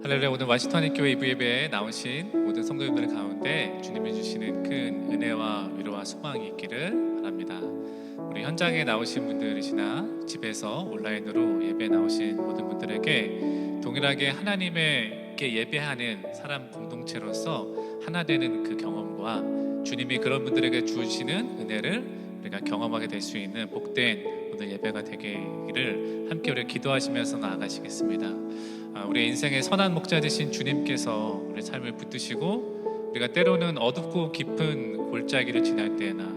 할렐루야. 오늘 와시턴 교회 이브 예배에 나오신 모든 성도님들 가운데 주님이 주시는 큰 은혜와 위로와 소망이 있기를 바랍니다. 우리 현장에 나오신 분들이시나 집에서 온라인으로 예배에 나오신 모든 분들에게 동일하게 하나님에게 예배하는 사람 공동체로서 하나 되는 그 경험과 주님이 그런 분들에게 주시는 은혜를 우리가 경험하게 될 수 있는 복된 오늘 예배가 되기를 함께 우리 기도하시면서 나아가시겠습니다. 우리 인생의 선한 목자 되신 주님께서 우리 삶을 붙드시고 우리가 때로는 어둡고 깊은 골짜기를 지날 때나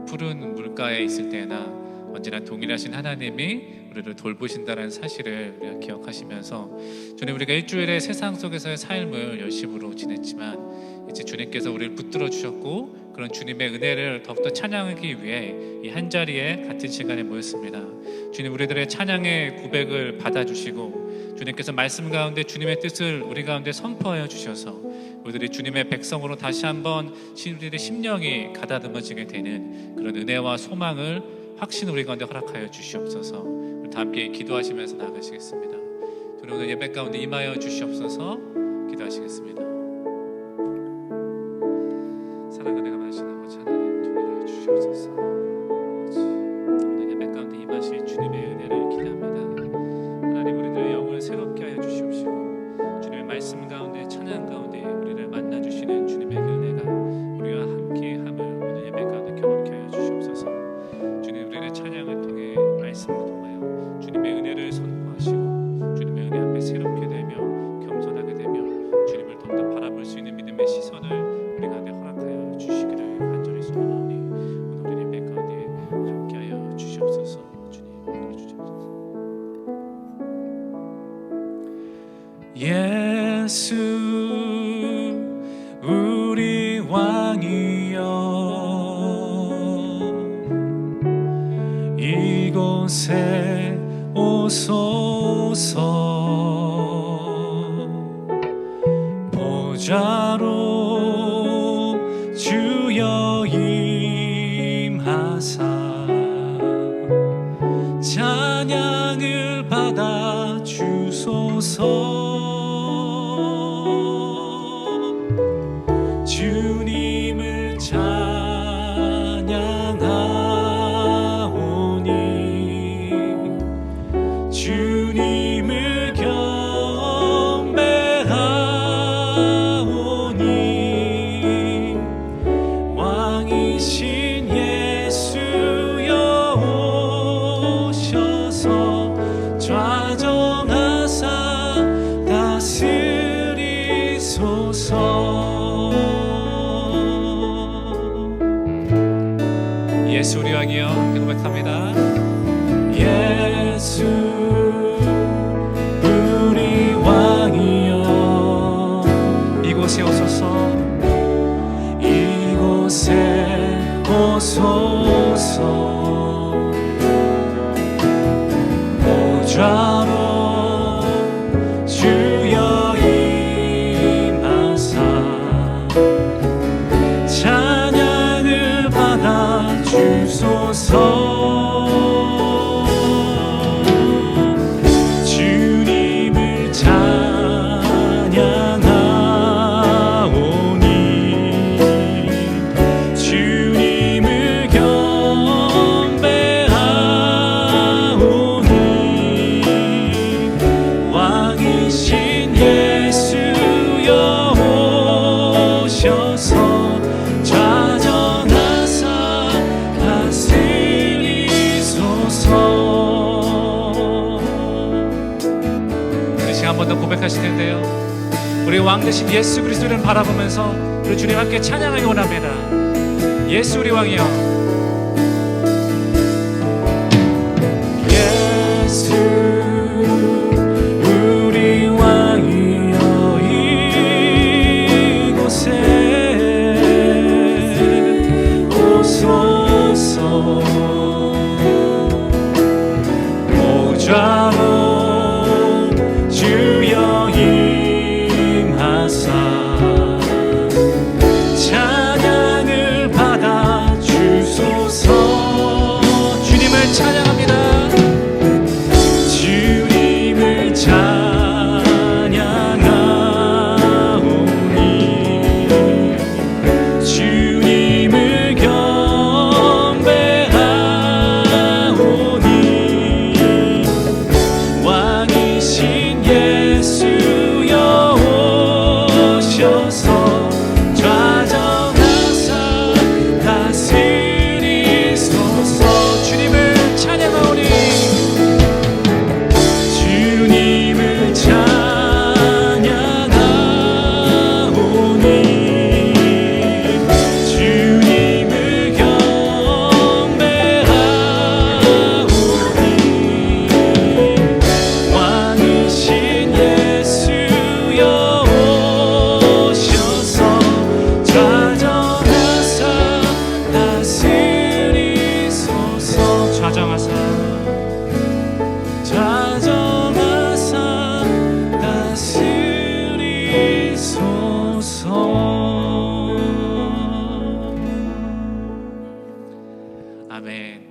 푸른 물가에 있을 때나 언제나 동일하신 하나님이 우리를 돌보신다는 사실을 우리가 기억하시면서 주님, 우리가 일주일의 세상 속에서의 삶을 열심으로 지냈지만 이제 주님께서 우리를 붙들어 주셨고 그런 주님의 은혜를 더욱더 찬양하기 위해 이 한자리에 같은 시간에 모였습니다. 주님, 우리들의 찬양의 고백을 받아주시고 주님께서 말씀 가운데 주님의 뜻을 우리 가운데 선포하여 주셔서 우리들이 주님의 백성으로 다시 한번 우리들의 심령이 가다듬어지게 되는 그런 은혜와 소망을 확신 우리 가운데 허락하여 주시옵소서. 우리 다 함께 기도하시면서 나가시겠습니다. 주님, 오늘 예배 가운데 임하여 주시옵소서. 기도하시겠습니다. 사랑 은혜가 많으신 아버지 하나님, 통일하여 주시옵소서. 오늘 예배 가운데 임하실 주님의 은혜를 기대합니다. 하나님, 우리들의 영을 새롭게 하여 주시옵시고 주님의 말씀 가운데 찬양 가운데 우리를 만나주시는 주님의 은혜가 우리와 함께함을 오늘 예배 가운데 경험케 하여 주시옵소서. 주님, 우리의 찬양을 통해 말씀을 통하여 주님의 은혜를 선포하시고 주님의 은혜 앞에 새롭게 되며 겸손하게 되며 주님을 더욱더 바라볼 수 있는 믿음의 시선을 우리 가운데 허락하여 주시기를 간절히 소원하오니 오늘 우리 예배 가운데 함께하여 주시옵소서. 주님, 주시옵소서. 예수 우리 왕이여, 이곳에 오소서. 보좌로 주여 임하사 찬양을 받아 주소서. 주님을 찬양하오니 주님을 경배하오니 왕이신 예수여 오셔서 좌정하사 다스리소서. 예수 우리 왕이여, 함께 고백합니다. 예수 우리 왕이여, 이곳에 오소서. 이곳에 오소서. 보좌로 주여 임하사 찬양을 받아 주소서. 주님을 찬양하오니 주님을 경배하오니 왕이신 예수여 오셔서 좌정하사 한 번 더 고백하실 텐데요, 우리 왕 되신 예수 그리스도를 바라보면서 우리 주님 함께 찬양하기 원합니다. 예수 우리 왕이여, 예수 우리 왕이여, 이곳에 오소서. 보좌로 주여 임하사 찬양을 받아 주소서. 예수여 오셔서 좌정하사 다스리소서. 주님을 찬양하오니 주님을 찬양하오니 주님을 경배하오니 왕이신 예수여 오셔서 좌정하사 다스리소서. 좌정하사 다스리소서. 아멘.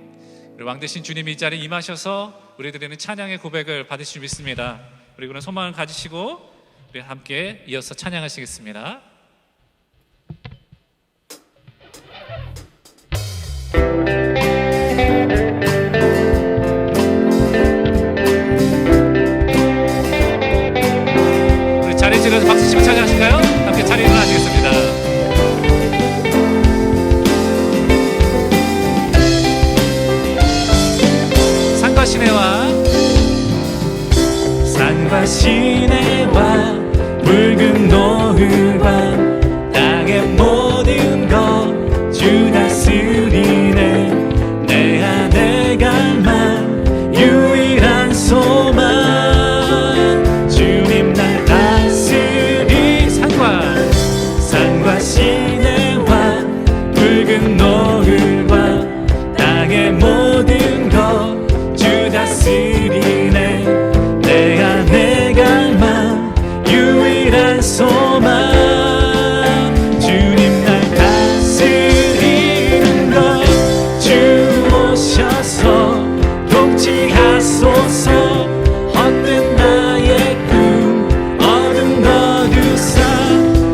우리 왕 되신 주님이 이 자리에 임하셔서 우리 드리는 찬양의 고백을 받으실 줄 믿습니다. 우리 그런 소망을 가지시고 우리 함께 이어서 찬양하시겠습니다. 우리 자리에 일어나서 박수 치고 찬양하실까요? 함께 자리에 일어나시겠습니다. 산과 시내와 산과 시내와 붉은 노을과 땅의 모든 것 주 다스리네. 내 안에 갈망 유일한 소망 주님 날 다스리. 산과 시내와 붉은 노을과 땅의 모든 것 주 다스리네. 내 안에 갈망 유일한 소망 주님 날 다스리는 것 주 오셔서 통치하소서. 헛된 나의 꿈 어둠 거두사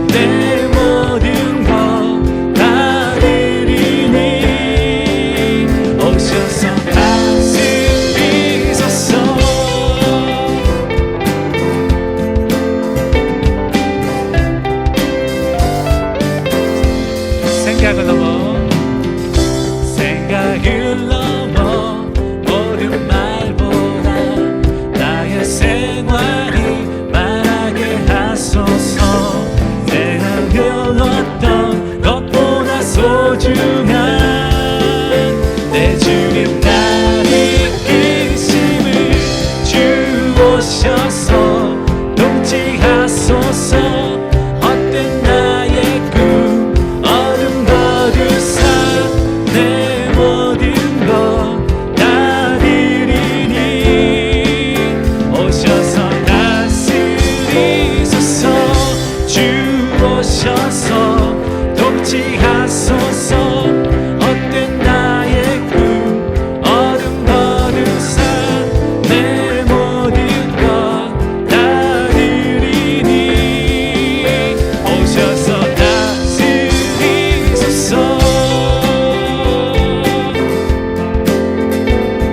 내 모든 것 다 드리니 오셔서 다스리소서. 생각을 넘어 모든 말보다 나의 생활이 말하게 하소서. 내가 배웠던 것보다 소중한 내 주님 날 이끄심을 주 오셔서 통치하소서. 헛된 나의 꿈 어둠 거두사 내 모든 것 다 드리니 오셔서 다스리소서. 주 오셔서 통치하소서. 헛된 나의 꿈 어둠 거두사 내 모든 것 다 드리니 오셔서 다스리소서.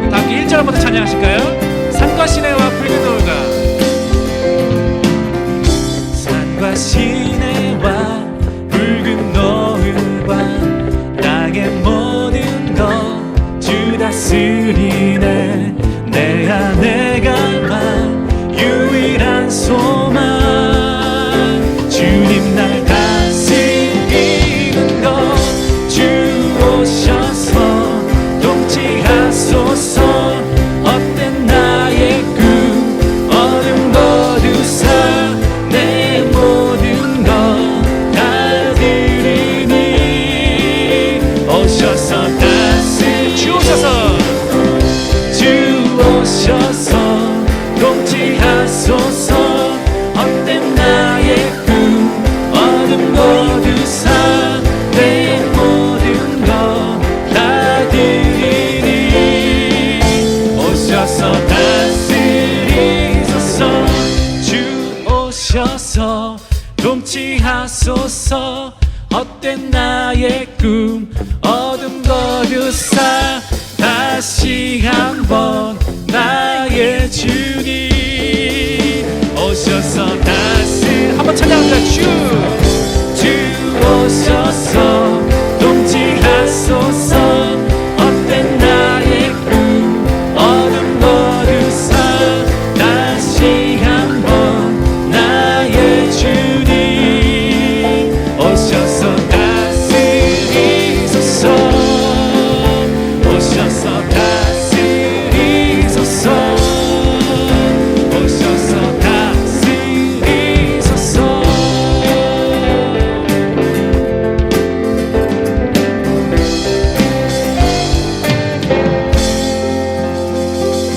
다 함께 1절부터 찬양하실까요? 산과 시내와 붉은 노을과 산과 시내와 붉은 노을과 땅의 모든 것 주 다스리네. 내 안에 갈망 유일한 소망 주님 날 다스리는 것 주 오셔서 통치하소서. 헛된 나의 꿈 어둠 거두사 내 모든 것 다 드리니 오셔서 주 오셔서 통치하소서. 헛된 나의 꿈 어둠 거두사 내 모든 것 다 드리니 오셔서 다스리소서. 주 오셔서 통치하소서. 헛된 나의 꿈 어둠 거두사 다시 한번 나의 주님 오셔서 찬양합니다. 주 오셔서 동지하소서. 헛된 나의 꿈 어둠 모두 사 다시 한번 나의 주님 오셔서 다스리소서. 오셔서 다스리소서. 오셔서 다스리소서.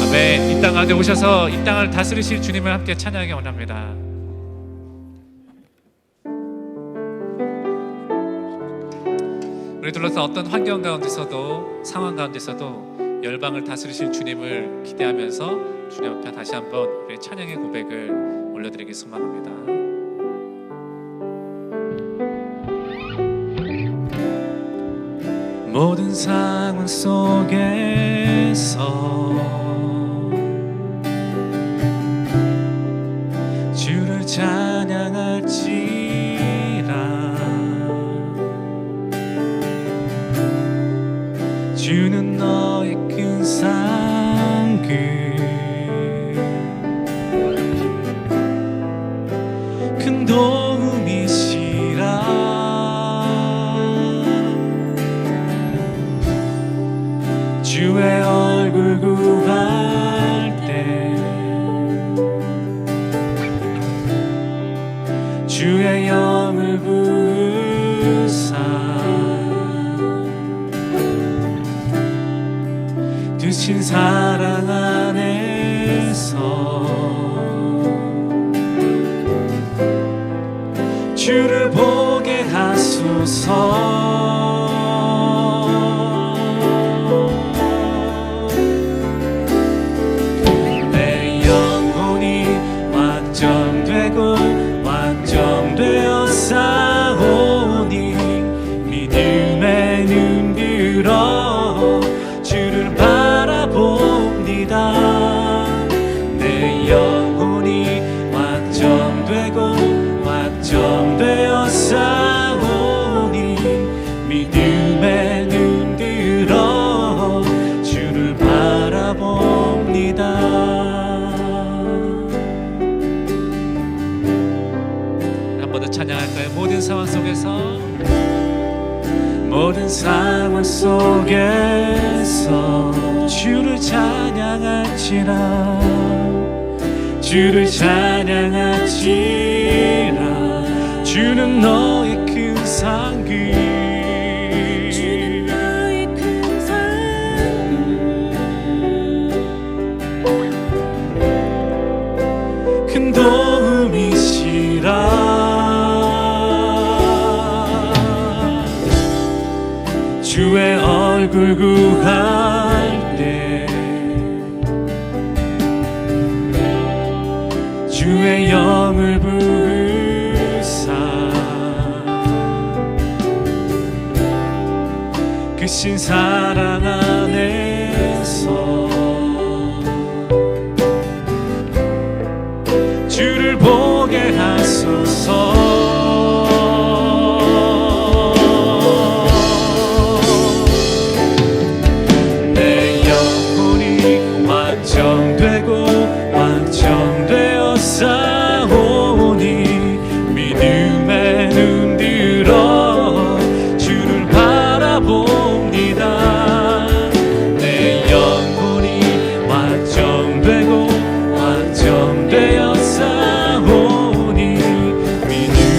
아멘. 이 땅 가운데 오셔서 이 땅을 다스리실 주님을 함께 찬양하기 원합니다. 우리 둘러싼 어떤 환경 가운데서도 상황 가운데서도 열방을 다스리실 주님을 기대하면서 주님 앞에 다시 한번 우리 찬양의 고백을 올려드리기 소망합니다. 모든 상황 속에서 주를 찬양할지라. 주는 너의 큰 상급 큰 도움이시라. 주의 얼굴 구할 때 주의 영을 부으사 두신 사랑 안에서 주를 보게 하소서. 내 영혼이 완전되고 완전되어 싸우니 믿음의 눈 들어 주를 바라봅니다. 내 영혼이 완전되고 완전되어 싸우니 믿음의 눈 들어 주를 바라봅니다. 한 번 더 찬양할까요? 모든 상황 속에서 모든 상황 속에서 주를 찬양할지라. 주를 찬양할지라. 주는 너의 큰 상급 주는 너의 큰 상급 큰 도움이시라. 주의 얼굴 구할 때 주의 영을 부으사 크신 사랑 안에서 주를 보게 하소서. 완전되고 완전되어 싸우니 믿음의 눈 들어 주를 바라봅니다. 내 영혼이 완전되고 완전되어 싸우니 믿음의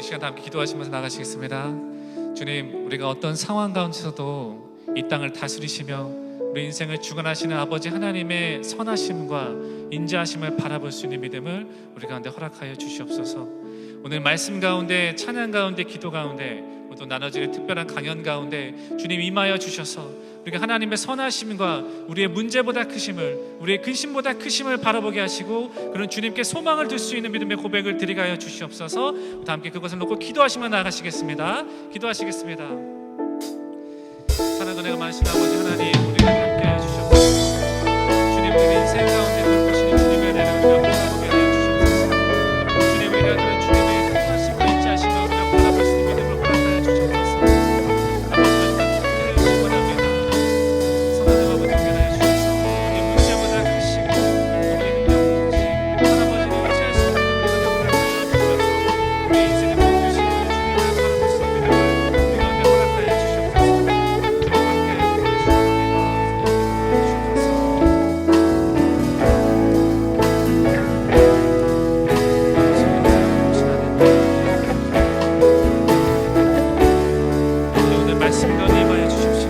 시간 다 함께 기도하시면서 나가시겠습니다. 주님, 우리가 어떤 상황 가운데서도 이 땅을 다스리시며 우리 인생을 주관하시는 아버지 하나님의 선하심과 인자하심을 바라볼 수 있는 믿음을 우리 가운데 허락하여 주시옵소서. 오늘 말씀 가운데, 찬양 가운데, 기도 가운데, 또 나눠지는 특별한 강연 가운데 주님 임하여 주셔서 우리가 하나님의 선하심과 우리의 문제보다 크심을, 우리의 근심보다 크심을 바라보게 하시고 그런 주님께 소망을 둘 수 있는 믿음의 고백을 드리게 하여 주시옵소서. 다 함께 그것을 놓고 기도하시며 나가시겠습니다. 기도하시겠습니다. 사랑 은혜가 많으신 아버지 하나님, 우리가 함께 하여 주시옵소서. 주님, 우리의 인생 가운데 돌보시는 주님의 은혜를 우리가 바라보게 하여 주시옵소서. 주님, 우리가 들은 주님의 선하심과 인자하심을 우리가 바라볼 수 있는 믿음을 허락하여 주시옵소서. 아버지는 함께 시원합니다. 선하는 아버지 응답하여 주셔서 우리 문제보다 크시고 우리 능력 없이 할아버지를 의지할 수 있는 믿음을 허락하여 주셔서 우리 인생을 바꾸시는 주님을 바라볼 수 있는 믿음을 우리 가운데 허락하여 주시옵소서. 주님 함께 해주시옵소서. 오늘 말씀과 임하여 주십시오.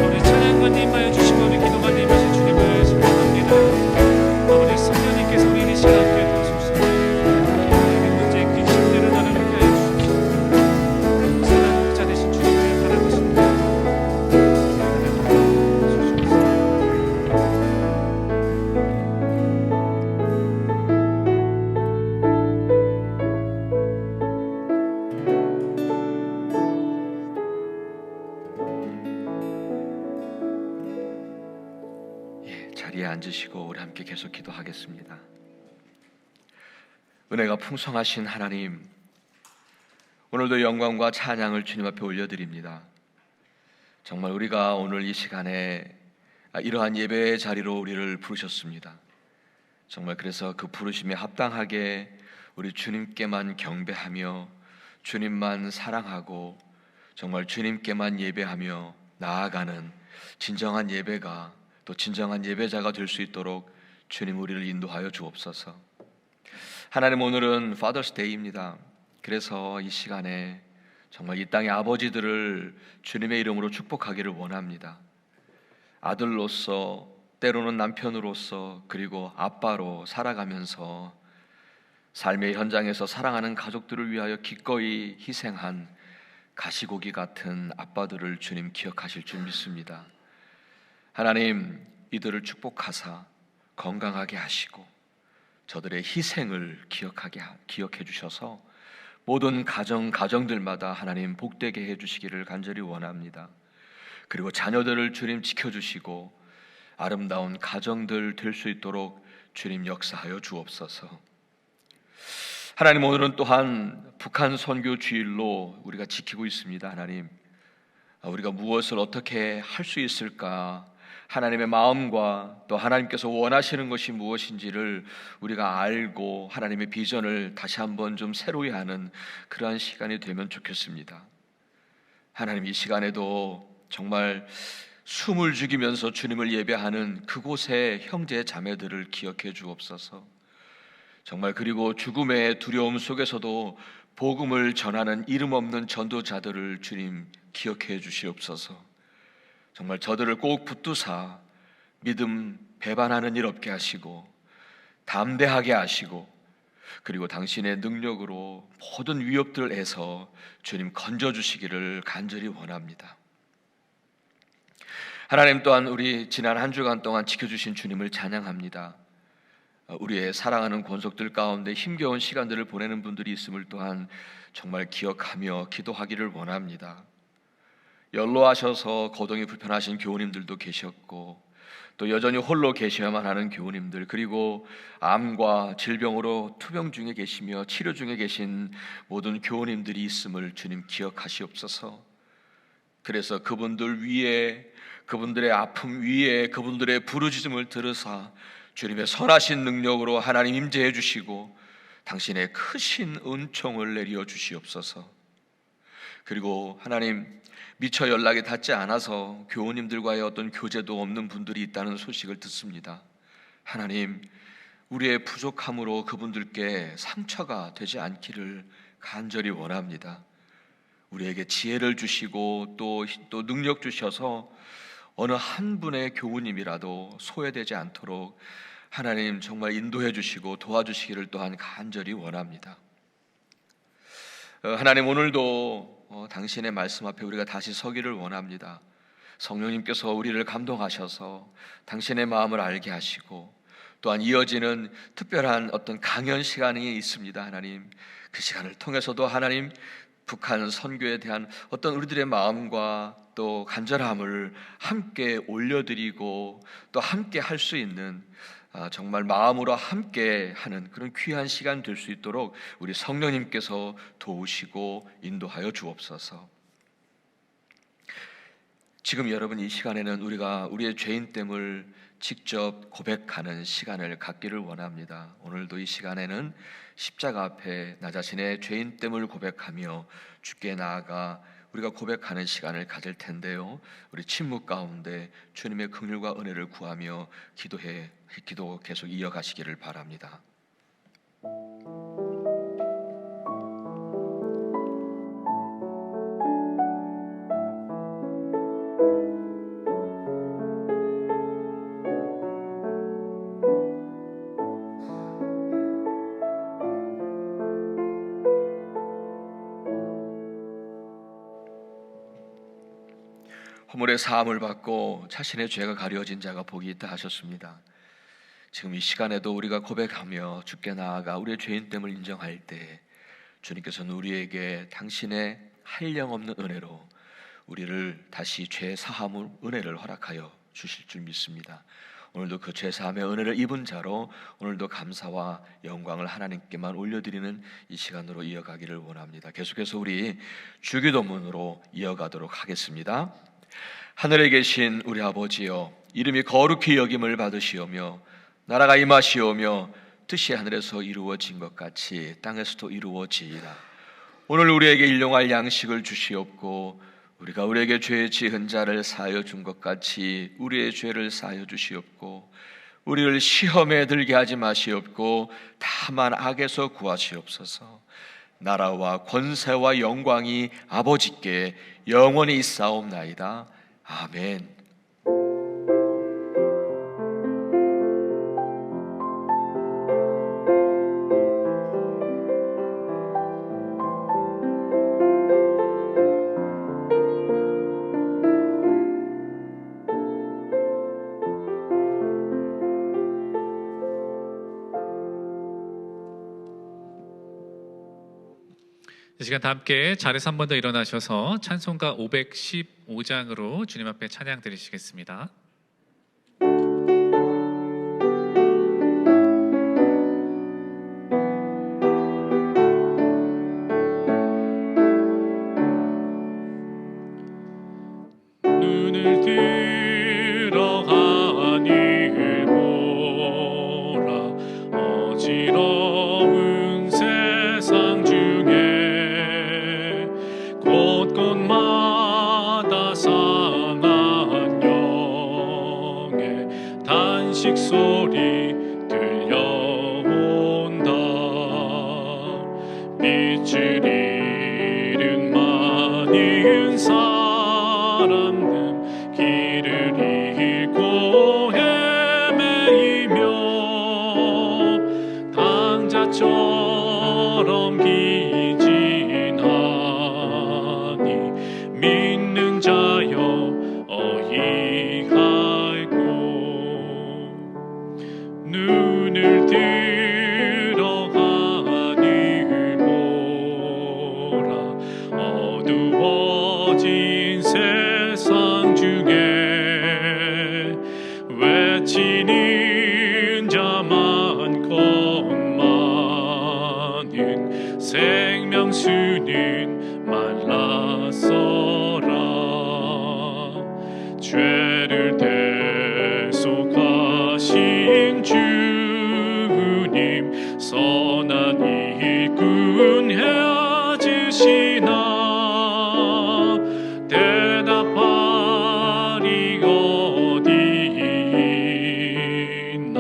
오늘 찬양과 임하여 주시고 우리 기도가 임하신 주님을 신뢰합니다. 아버지 성령님께서 우리 이 시간 함께 도와주시옵소서. 우리의 문제의 근심들을 나누게 하여 주십시오. 사랑 목자 되신 주님을 바라보십니다. 자리에 앉으시고 우리 함께 계속 기도하겠습니다. 은혜가 풍성하신 하나님, 오늘도 영광과 찬양을 주님 앞에 올려드립니다. 정말 우리가 오늘 이 시간에 이러한 예배의 자리로 우리를 부르셨습니다. 정말 그래서 그 부르심에 합당하게 우리 주님께만 경배하며 주님만 사랑하고 정말 주님께만 예배하며 나아가는 진정한 예배가, 또 진정한 예배자가 될 수 있도록 주님 우리를 인도하여 주옵소서. 하나님, 오늘은 Father's Day입니다. 그래서 이 시간에 정말 이 땅의 아버지들을 주님의 이름으로 축복하기를 원합니다. 아들로서, 때로는 남편으로서, 그리고 아빠로 살아가면서 삶의 현장에서 사랑하는 가족들을 위하여 기꺼이 희생한 가시고기 같은 아빠들을 주님 기억하실 줄 믿습니다. 하나님, 이들을 축복하사 건강하게 하시고 저들의 희생을 기억해 주셔서 모든 가정들마다 하나님 복되게 해주시기를 간절히 원합니다. 그리고 자녀들을 주님 지켜주시고 아름다운 가정들 될 수 있도록 주님 역사하여 주옵소서. 하나님, 오늘은 또한 북한 선교 주일로 우리가 지키고 있습니다. 하나님, 우리가 무엇을 어떻게 할 수 있을까, 하나님의 마음과 또 하나님께서 원하시는 것이 무엇인지를 우리가 알고 하나님의 비전을 다시 한번 좀 새로이 하는 그러한 시간이 되면 좋겠습니다. 하나님, 이 시간에도 정말 숨을 죽이면서 주님을 예배하는 그곳의 형제 자매들을 기억해 주옵소서. 정말 그리고 죽음의 두려움 속에서도 복음을 전하는 이름 없는 전도자들을 주님 기억해 주시옵소서. 정말 저들을 꼭 붙드사 믿음 배반하는 일 없게 하시고 담대하게 하시고 그리고 당신의 능력으로 모든 위협들에서 주님 건져주시기를 간절히 원합니다. 하나님, 또한 우리 지난 한 주간 동안 지켜주신 주님을 찬양합니다. 우리의 사랑하는 권속들 가운데 힘겨운 시간들을 보내는 분들이 있음을 또한 정말 기억하며 기도하기를 원합니다. 연로하셔서 거동이 불편하신 교우님들도 계셨고 또 여전히 홀로 계셔야만 하는 교우님들, 그리고 암과 질병으로 투병 중에 계시며 치료 중에 계신 모든 교우님들이 있음을 주님 기억하시옵소서. 그래서 그분들 위에, 그분들의 아픔 위에 그분들의 부르짖음을 들으사 주님의 선하신 능력으로 하나님 임재해 주시고 당신의 크신 은총을 내려 주시옵소서. 그리고 하나님, 미처 연락이 닿지 않아서 교우님들과의 어떤 교제도 없는 분들이 있다는 소식을 듣습니다. 하나님, 우리의 부족함으로 그분들께 상처가 되지 않기를 간절히 원합니다. 우리에게 지혜를 주시고 또 능력 주셔서 어느 한 분의 교우님이라도 소외되지 않도록 하나님 정말 인도해 주시고 도와주시기를 또한 간절히 원합니다. 하나님, 오늘도 당신의 말씀 앞에 우리가 다시 서기를 원합니다. 성령님께서 우리를 감동하셔서 당신의 마음을 알게 하시고 또한 이어지는 특별한 어떤 강연 시간이 있습니다. 하나님, 그 시간을 통해서도 하나님, 북한 선교에 대한 어떤 우리들의 마음과 또 간절함을 함께 올려드리고 또 함께 할 수 있는 정말 마음으로 함께 하는 그런 귀한 시간 될 수 있도록 우리 성령님께서 도우시고 인도하여 주옵소서. 지금 여러분, 이 시간에는 우리가 우리의 죄인됨을 직접 고백하는 시간을 갖기를 원합니다. 오늘도 이 시간에는 십자가 앞에 나 자신의 죄인됨을 고백하며 주께 나아가 우리가 고백하는 시간을 가질 텐데요, 우리 침묵 가운데 주님의 긍휼과 은혜를 구하며 기도 계속 이어가시기를 바랍니다. 허물의 사함을 받고 자신의 죄가 가려진 자가 복이 있다 하셨습니다. 지금 이 시간에도 우리가 고백하며 주께 나아가 우리의 죄인됨을 인정할 때 주님께서는 우리에게 당신의 한량없는 은혜로 우리를 다시 죄 사함의 은혜를 허락하여 주실 줄 믿습니다. 오늘도 그 죄 사함의 은혜를 입은 자로 오늘도 감사와 영광을 하나님께만 올려드리는 이 시간으로 이어가기를 원합니다. 계속해서 우리 주기도문으로 이어가도록 하겠습니다. 하늘에 계신 우리 아버지여, 이름이 거룩히 여김을 받으시오며 나라가 임하시오며 뜻이 하늘에서 이루어진 것 같이 땅에서도 이루어지이다. 오늘 우리에게 일용할 양식을 주시옵고 우리가 우리에게 죄 지은 자를 사하여 준 것 같이 우리의 죄를 사하여 주시옵고 우리를 시험에 들게 하지 마시옵고 다만 악에서 구하시옵소서. 나라와 권세와 영광이 아버지께 영원히 있사옵나이다. 아멘. 이 시간 다 함께 자리에서 한 번 더 일어나셔서 찬송가 515장으로 주님 앞에 찬양 드리시겠습니다. 눈을 들어 하늘 보라 어지러운 세상 중에 곳곳마다 상한 영의 단식 소리 들려온다. 빛을 잃은 많은 사람들 길을 잃고 헤매이며 당자처럼 믿는 자여 어이할고 눈을 들어 하늘 보라 어두워진 세상 중에 외치는 자 많건 많은 생명수는 말라서라. 죄를 대속하신 주님 선한 일꾼 헤아지시나 대답하리 어디 있나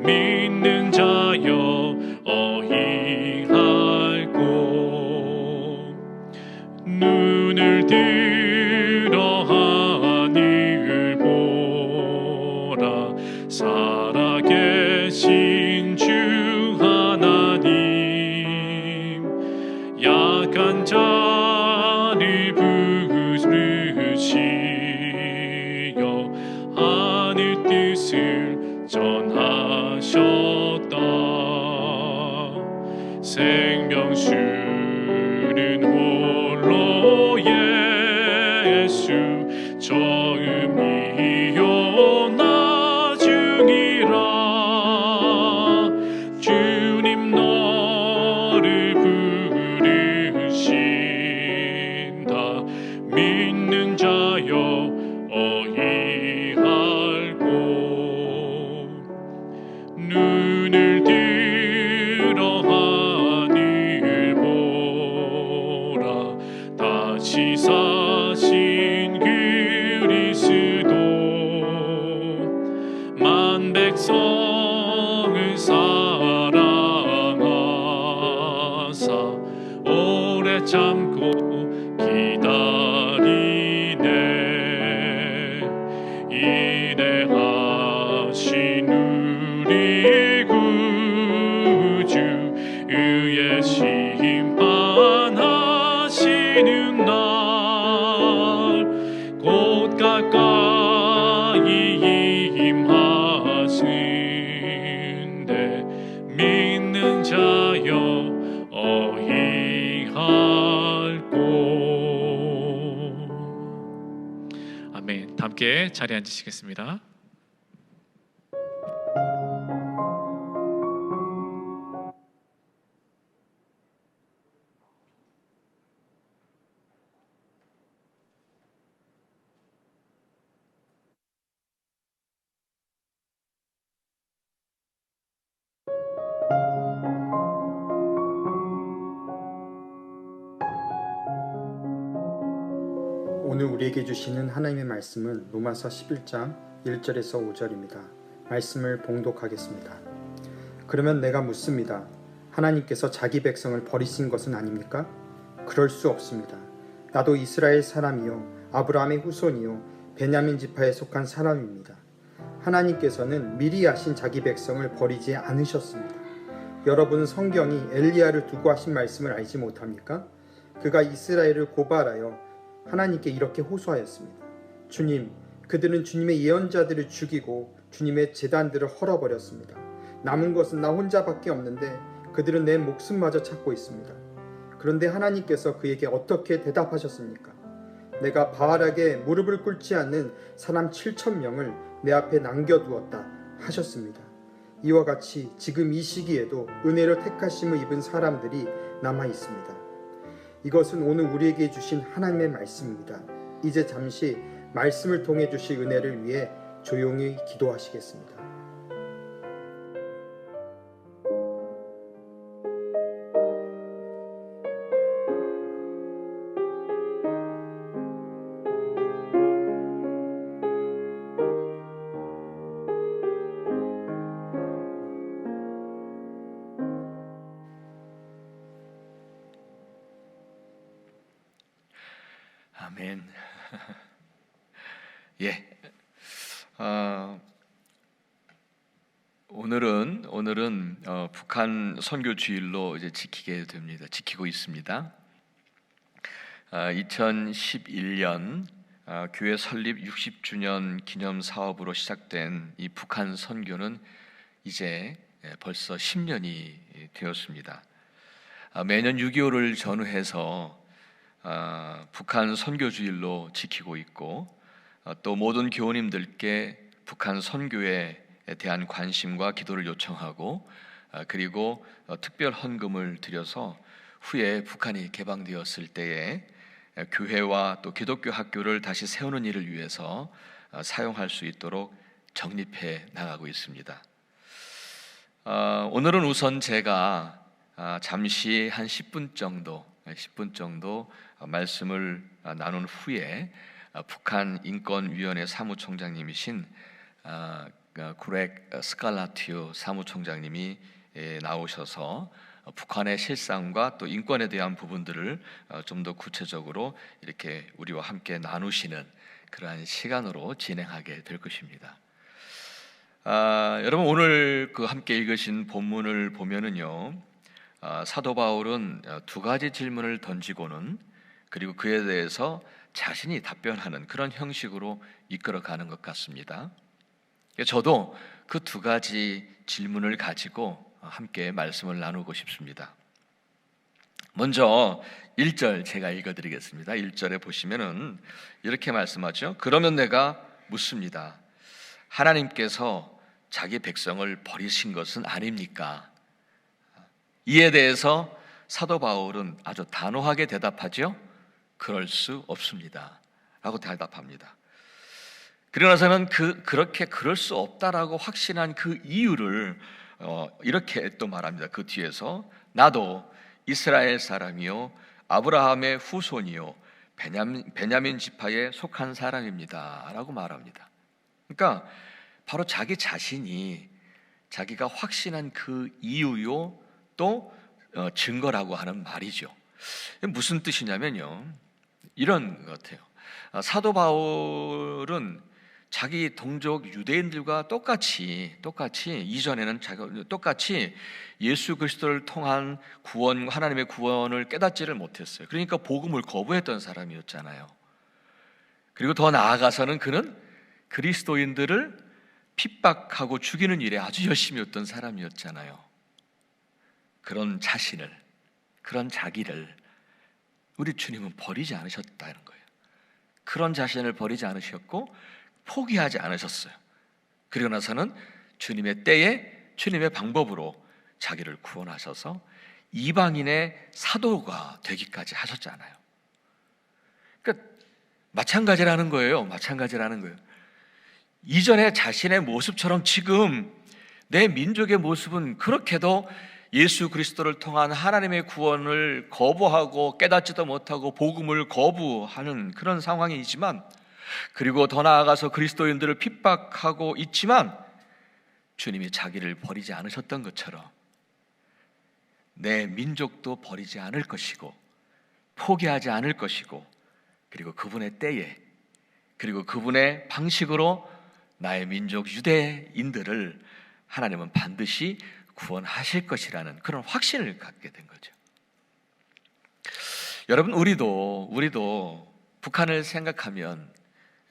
믿는 자여 어이할고 생명 주는 홀로 예수 처음이요 나중이라 주님 너를 부르신다 믿는 자여 어이할고 눈을 들어 하늘 보라 다시 사신 그리스도 만 백성을 사랑하사 오래 참고 기다리네 인내하신 우리 구주 의의 심판하시는 날 곧 가까이 임하신대 믿는 자여 어이할고. 아멘. 함께 자리에 앉으시겠습니다. 오늘 우리에게 주시는 하나님의 말씀은 로마서 11장 1절에서 5절입니다. 말씀을 봉독하겠습니다. 그러면 내가 묻습니다. 하나님께서 자기 백성을 버리신 것은 아닙니까? 그럴 수 없습니다. 나도 이스라엘 사람이요 아브라함의 후손이요 베냐민 지파에 속한 사람입니다. 하나님께서는 미리 아신 자기 백성을 버리지 않으셨습니다. 여러분은 성경이 엘리야를 두고 하신 말씀을 알지 못합니까? 그가 이스라엘을 고발하여 하나님께 이렇게 호소하였습니다. 주님, 그들은 주님의 예언자들을 죽이고 주님의 제단들을 헐어버렸습니다. 남은 것은 나 혼자밖에 없는데 그들은 내 목숨마저 찾고 있습니다. 그런데 하나님께서 그에게 어떻게 대답하셨습니까? 내가 바알에게 무릎을 꿇지 않는 사람 7,000명을 내 앞에 남겨두었다 하셨습니다. 이와 같이 지금 이 시기에도 은혜로 택하심을 입은 사람들이 남아 있습니다. 이것은 오늘 우리에게 주신 하나님의 말씀입니다. 이제 잠시 말씀을 통해 주실 은혜를 위해 조용히 기도하시겠습니다. 아멘. 예. 오늘은 북한 선교 주일로 이제 지키게 됩니다. 지키고 있습니다. 2011년 교회 설립 60주년 기념 사업으로 시작된 이 북한 선교는 이제 벌써 10년이 되었습니다. 매년 6.25를 전후해서 북한 선교주일로 지키고 있고 또 모든 교우님들께 북한 선교에 대한 관심과 기도를 요청하고 그리고 특별 헌금을 드려서 후에 북한이 개방되었을 때에 교회와 또 기독교 학교를 다시 세우는 일을 위해서 사용할 수 있도록 적립해 나가고 있습니다. 오늘은 우선 제가 잠시 한 10분 정도 말씀을 나눈 후에 북한 인권위원회 사무총장님이신 구렉 스칼라티오 사무총장님이 나오셔서 북한의 실상과 또 인권에 대한 부분들을 좀 더 구체적으로 이렇게 우리와 함께 나누시는 그러한 시간으로 진행하게 될 것입니다. 여러분 오늘 함께 읽으신 본문을 보면은요, 사도 바울은 두 가지 질문을 던지고는 그리고 그에 대해서 자신이 답변하는 그런 형식으로 이끌어가는 것 같습니다. 저도 그 두 가지 질문을 가지고 함께 말씀을 나누고 싶습니다. 먼저 1절 제가 읽어드리겠습니다. 1절에 보시면은 이렇게 말씀하죠. 그러면 내가 묻습니다. 하나님께서 자기 백성을 버리신 것은 아닙니까? 이에 대해서 사도 바울은 아주 단호하게 대답하죠. 그럴 수 없습니다 라고 대답합니다. 그러고 나서는 그렇게 그럴 수 없다라고 확신한 그 이유를 이렇게 또 말합니다. 그 뒤에서 나도 이스라엘 사람이요 아브라함의 후손이요 베냐민 지파에 속한 사람입니다 라고 말합니다. 그러니까 바로 자기 자신이 자기가 확신한 그 이유요 또 증거라고 하는 말이죠. 무슨 뜻이냐면요, 이런 것 같아요. 사도 바울은 자기 동족 유대인들과 똑같이 이전에는 똑같이 예수 그리스도를 통한 구원, 하나님의 구원을 깨닫지를 못했어요. 그러니까 복음을 거부했던 사람이었잖아요. 그리고 더 나아가서는 그는 그리스도인들을 핍박하고 죽이는 일에 아주 열심히 했던 사람이었잖아요. 그런 자신을, 그런 자기를 우리 주님은 버리지 않으셨다는 거예요. 그런 자신을 버리지 않으셨고 포기하지 않으셨어요. 그리고 나서는 주님의 때에 주님의 방법으로 자기를 구원하셔서 이방인의 사도가 되기까지 하셨잖아요. 그러니까 마찬가지라는 거예요. 이전에 자신의 모습처럼 지금 내 민족의 모습은 그렇게도 예수 그리스도를 통한 하나님의 구원을 거부하고 깨닫지도 못하고 복음을 거부하는 그런 상황이지만, 그리고 더 나아가서 그리스도인들을 핍박하고 있지만 주님이 자기를 버리지 않으셨던 것처럼 내 민족도 버리지 않을 것이고 포기하지 않을 것이고, 그리고 그분의 때에 그리고 그분의 방식으로 나의 민족 유대인들을 하나님은 반드시 구원하실 것이라는 그런 확신을 갖게 된 거죠. 여러분, 우리도 북한을 생각하면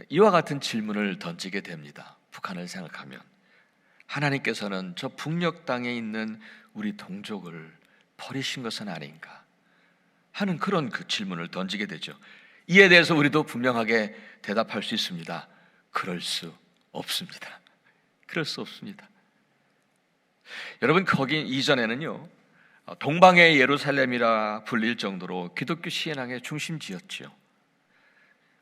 이와 같은 질문을 던지게 됩니다. 북한을 생각하면 하나님께서는 저 북녘 땅에 있는 우리 동족을 버리신 것은 아닌가 하는 그런 그 질문을 던지게 되죠. 이에 대해서 우리도 분명하게 대답할 수 있습니다. 그럴 수 없습니다. 그럴 수 없습니다. 여러분, 거기 이전에는요, 동방의 예루살렘이라 불릴 정도로 기독교 신앙의 중심지였지요.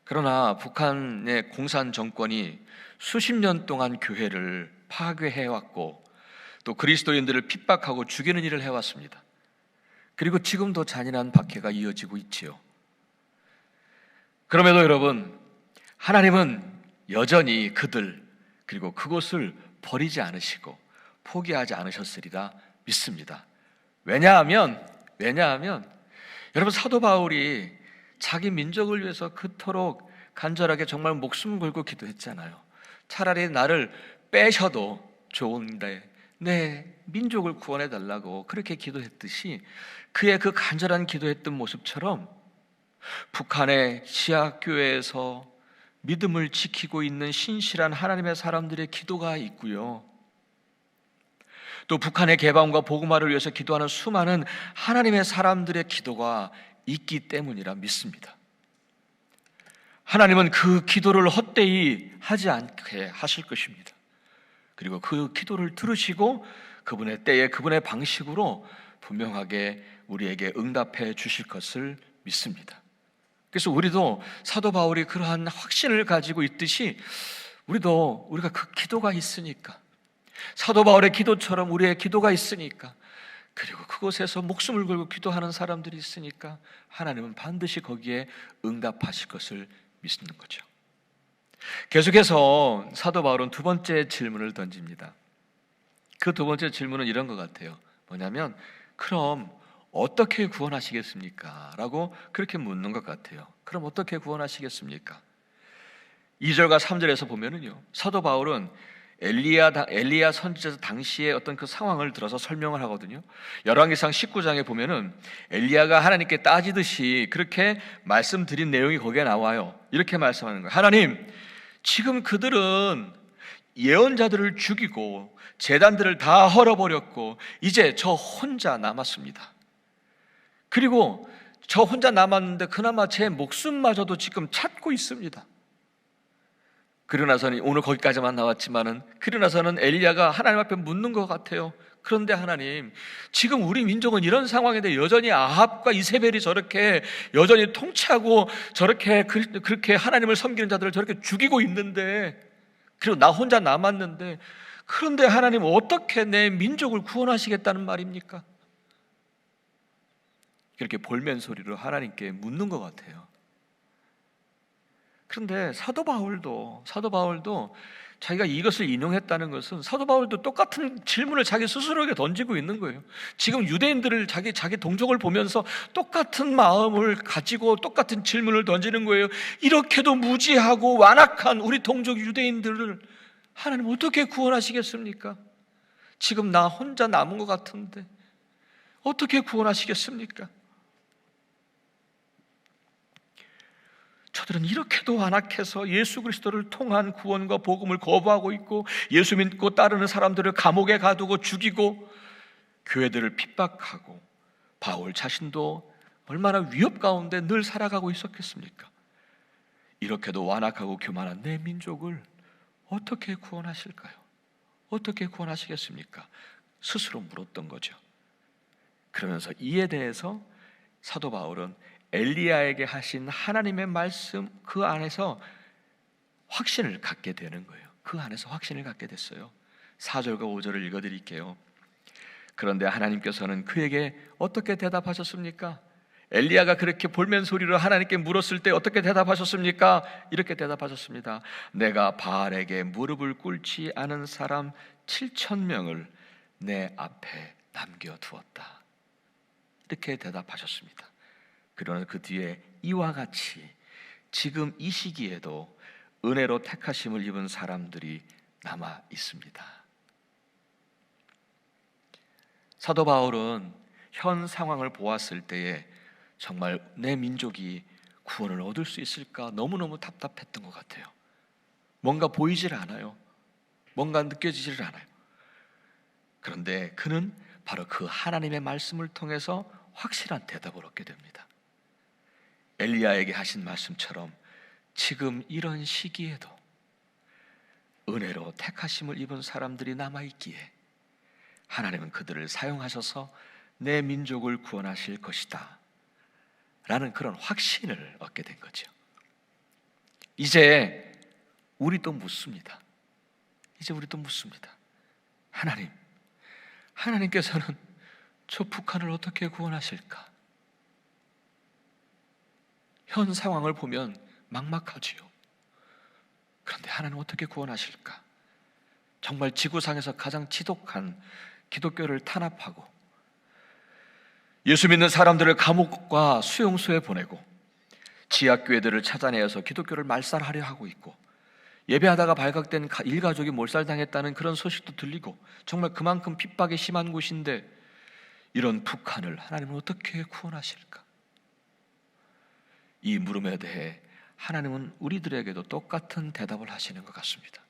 그러나 북한의 공산 정권이 수십 년 동안 교회를 파괴해왔고 또 그리스도인들을 핍박하고 죽이는 일을 해왔습니다. 그리고 지금도 잔인한 박해가 이어지고 있지요. 그럼에도 여러분, 하나님은 여전히 그들 그리고 그곳을 버리지 않으시고 포기하지 않으셨으리라 믿습니다. 왜냐하면 여러분, 사도 바울이 자기 민족을 위해서 그토록 간절하게 정말 목숨 걸고 기도했잖아요. 차라리 나를 빼셔도 좋은데 내 민족을 구원해 달라고 그렇게 기도했듯이 그의 그 간절한 기도했던 모습처럼 북한의 지하교회에서 믿음을 지키고 있는 신실한 하나님의 사람들의 기도가 있고요, 또 북한의 개방과 복음화를 위해서 기도하는 수많은 하나님의 사람들의 기도가 있기 때문이라 믿습니다. 하나님은 그 기도를 헛되이 하지 않게 하실 것입니다. 그리고 그 기도를 들으시고 그분의 때에 그분의 방식으로 분명하게 우리에게 응답해 주실 것을 믿습니다. 그래서 우리도 사도 바울이 그러한 확신을 가지고 있듯이 우리가 그 기도가 있으니까, 사도 바울의 기도처럼 우리의 기도가 있으니까, 그리고 그곳에서 목숨을 걸고 기도하는 사람들이 있으니까 하나님은 반드시 거기에 응답하실 것을 믿는 거죠. 계속해서 사도 바울은 두 번째 질문을 던집니다. 그 두 번째 질문은 이런 것 같아요. 뭐냐면, 그럼 어떻게 구원하시겠습니까? 라고 그렇게 묻는 것 같아요. 그럼 어떻게 구원하시겠습니까? 2절과 3절에서 보면은요, 사도 바울은 엘리야 선지자 당시의 어떤 그 상황을 들어서 설명을 하거든요. 열왕기상 19장에 보면은 엘리야가 하나님께 따지듯이 그렇게 말씀드린 내용이 거기에 나와요. 이렇게 말씀하는 거예요. 하나님, 지금 그들은 예언자들을 죽이고 제단들을 다 헐어버렸고 이제 저 혼자 남았습니다. 그리고 저 혼자 남았는데 그나마 제 목숨마저도 지금 찾고 있습니다. 그러나서는 오늘 거기까지만 나왔지만은 그러나서는 엘리야가 하나님 앞에 묻는 것 같아요. 그런데 하나님, 지금 우리 민족은 이런 상황인데 여전히 아합과 이세벨이 저렇게 여전히 통치하고 저렇게 그렇게 하나님을 섬기는 자들을 저렇게 죽이고 있는데, 그리고 나 혼자 남았는데, 그런데 하나님 어떻게 내 민족을 구원하시겠다는 말입니까? 그렇게 볼멘 소리로 하나님께 묻는 것 같아요. 그런데 사도 바울도 자기가 이것을 인용했다는 것은 사도 바울도 똑같은 질문을 자기 스스로에게 던지고 있는 거예요. 지금 유대인들을 자기 동족을 보면서 똑같은 마음을 가지고 똑같은 질문을 던지는 거예요. 이렇게도 무지하고 완악한 우리 동족 유대인들을 하나님 어떻게 구원하시겠습니까? 지금 나 혼자 남은 것 같은데 어떻게 구원하시겠습니까? 저들은 이렇게도 완악해서 예수 그리스도를 통한 구원과 복음을 거부하고 있고, 예수 믿고 따르는 사람들을 감옥에 가두고 죽이고 교회들을 핍박하고, 바울 자신도 얼마나 위협 가운데 늘 살아가고 있었겠습니까? 이렇게도 완악하고 교만한 내 민족을 어떻게 구원하실까요? 어떻게 구원하시겠습니까? 스스로 물었던 거죠. 그러면서 이에 대해서 사도 바울은 엘리야에게 하신 하나님의 말씀 그 안에서 확신을 갖게 되는 거예요. 그 안에서 확신을 갖게 됐어요. 4절과 5절을 읽어드릴게요. 그런데 하나님께서는 그에게 어떻게 대답하셨습니까? 엘리야가 그렇게 볼멘 소리로 하나님께 물었을 때 어떻게 대답하셨습니까? 이렇게 대답하셨습니다. 내가 바알에게 무릎을 꿇지 않은 사람 7,000명을 내 앞에 남겨두었다. 이렇게 대답하셨습니다. 그러나 그 뒤에 이와 같이 지금 이 시기에도 은혜로 택하심을 입은 사람들이 남아 있습니다. 사도 바울은 현 상황을 보았을 때에 정말 내 민족이 구원을 얻을 수 있을까 너무너무 답답했던 것 같아요. 뭔가 보이질 않아요. 뭔가 느껴지질 않아요. 그런데 그는 바로 그 하나님의 말씀을 통해서 확실한 대답을 얻게 됩니다. 엘리야에게 하신 말씀처럼 지금 이런 시기에도 은혜로 택하심을 입은 사람들이 남아있기에 하나님은 그들을 사용하셔서 내 민족을 구원하실 것이다 라는 그런 확신을 얻게 된 거죠. 이제 우리도 묻습니다. 하나님께서는 저 북한을 어떻게 구원하실까? 현 상황을 보면 막막하지요. 그런데 하나님 어떻게 구원하실까? 정말 지구상에서 가장 지독한 기독교를 탄압하고 예수 믿는 사람들을 감옥과 수용소에 보내고 지하교회들을 찾아내어서 기독교를 말살하려 하고 있고, 예배하다가 발각된 일가족이 몰살당했다는 그런 소식도 들리고, 정말 그만큼 핍박이 심한 곳인데 이런 북한을 하나님은 어떻게 구원하실까? 이 물음에 대해 하나님은 우리들에게도 똑같은 대답을 하시는 것 같습니다.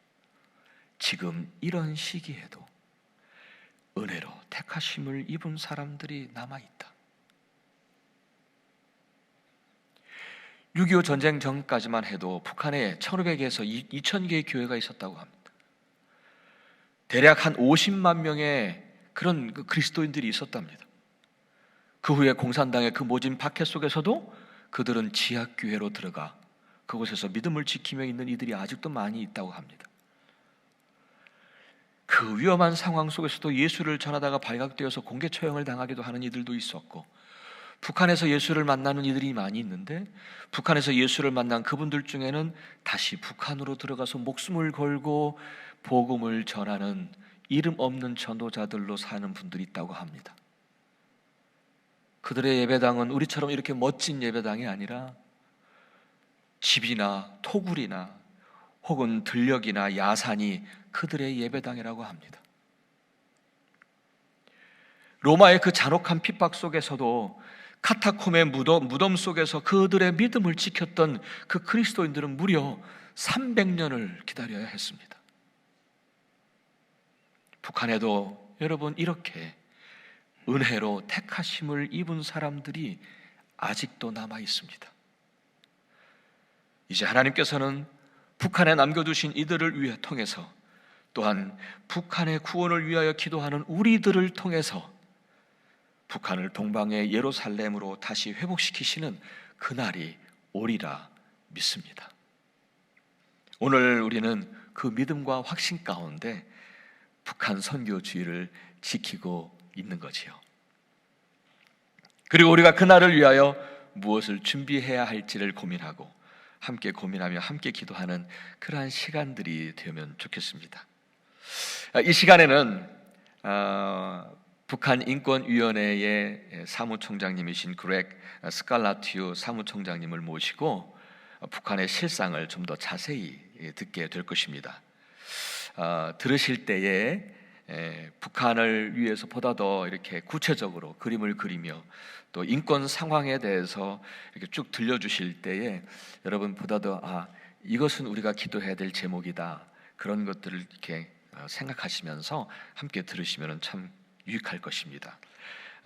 지금 이런 시기에도 은혜로 택하심을 입은 사람들이 남아있다. 6.25 전쟁 전까지만 해도 북한에 1,500에서 2,000개의 교회가 있었다고 합니다. 대략 한 50만 명의 그런 그리스도인들이 있었답니다. 그 후에 공산당의 그 모진 박해 속에서도 그들은 지하교회로 들어가 그곳에서 믿음을 지키며 있는 이들이 아직도 많이 있다고 합니다. 그 위험한 상황 속에서도 예수를 전하다가 발각되어서 공개 처형을 당하기도 하는 이들도 있었고, 북한에서 예수를 만나는 이들이 많이 있는데 북한에서 예수를 만난 그분들 중에는 다시 북한으로 들어가서 목숨을 걸고 복음을 전하는 이름 없는 전도자들로 사는 분들이 있다고 합니다. 그들의 예배당은 우리처럼 이렇게 멋진 예배당이 아니라 집이나 토굴이나 혹은 들녘이나 야산이 그들의 예배당이라고 합니다. 로마의 그 잔혹한 핍박 속에서도 카타콤의 무덤 속에서 그들의 믿음을 지켰던 그 그리스도인들은 무려 300년을 기다려야 했습니다. 북한에도 여러분 이렇게 은혜로 택하심을 입은 사람들이 아직도 남아 있습니다. 이제 하나님께서는 북한에 남겨두신 이들을 위해 통해서, 또한 북한의 구원을 위하여 기도하는 우리들을 통해서 북한을 동방의 예루살렘으로 다시 회복시키시는 그날이 오리라 믿습니다. 오늘 우리는 그 믿음과 확신 가운데 북한 선교주의를 지키고 있는 거지요. 그리고 우리가 그날을 위하여 무엇을 준비해야 할지를 고민하고 함께 고민하며 함께 기도하는 그러한 시간들이 되면 좋겠습니다. 이 시간에는 북한 인권위원회의 사무총장님이신 그렉 스칼라튜 사무총장님을 모시고 북한의 실상을 좀 더 자세히 듣게 될 것입니다. 들으실 때에 북한을 위해서 보다 더 이렇게 구체적으로 그림을 그리며 또 인권 상황에 대해서 이렇게 쭉 들려주실 때에 여러분 보다 더 이것은 우리가 기도해야 될 제목이다, 그런 것들을 이렇게 생각하시면서 함께 들으시면 참 유익할 것입니다.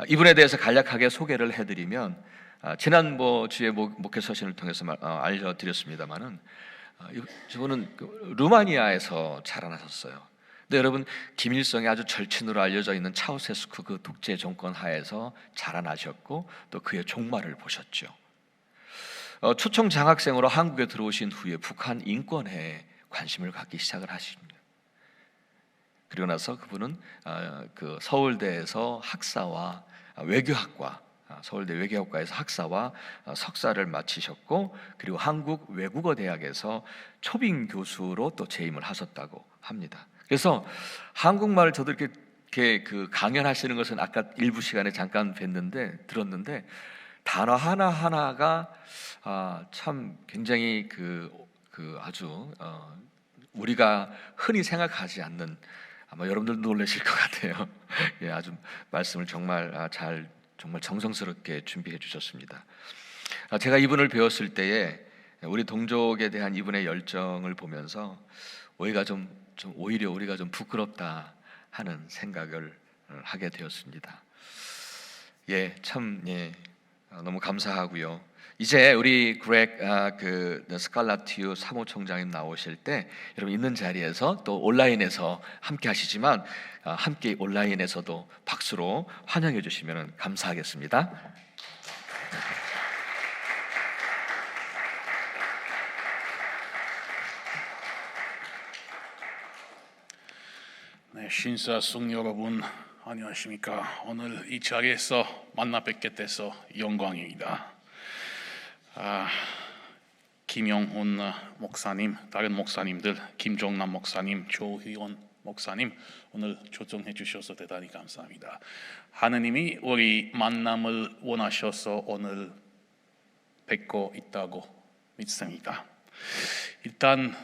이분에 대해서 간략하게 소개를 해드리면 지난 주에 목회 서신을 통해서 알려드렸습니다만은 저분은 루마니아에서 자라나셨어요. 근데 여러분, 김일성의 아주 절친으로 알려져 있는 차우세스쿠 그 독재 정권 하에서 자라나셨고 또 그의 종말을 보셨죠. 초청 장학생으로 한국에 들어오신 후에 북한 인권에 관심을 갖기 시작을 하십니다. 그리고 나서 그분은 그 서울대에서 학사와 외교학과, 서울대 외교학과에서 학사와 석사를 마치셨고, 그리고 한국 외국어대학에서 초빙 교수로 또 재임을 하셨다고 합니다. 그래서 한국말을 저도 이렇게 그 강연하시는 것은 아까 일부 시간에 잠깐 들었는데 단어 하나 하나가 참 굉장히 아주 우리가 흔히 생각하지 않는, 아마 여러분들도 놀라실 것 같아요. 예, 아주 말씀을 정말 정말 정성스럽게 준비해 주셨습니다. 제가 이분을 배웠을 때에 우리 동족에 대한 이분의 열정을 보면서 오히려 우리가 좀 부끄럽다 하는 생각을 하게 되었습니다. 너무 감사하고요. 이제 우리 그렉 스칼라튜 사무총장님 나오실 때 여러분 있는 자리에서 또 온라인에서 함께 하시지만 함께 온라인에서도 박수로 환영해 주시면 감사하겠습니다. 네, 신사숙 여러분 안녕하십니까? 오늘 이 자리에서 만나 뵙게 돼서 영광입니다. 김영훈 목사님, 다른 목사님들, 김종남 목사님, 조희원 목사님, 오늘 초청해 주셔서 대단히 감사합니다. 하느님이 우리 만남을 원하셔서 오늘 뵙고 있다고 믿습니다. 일단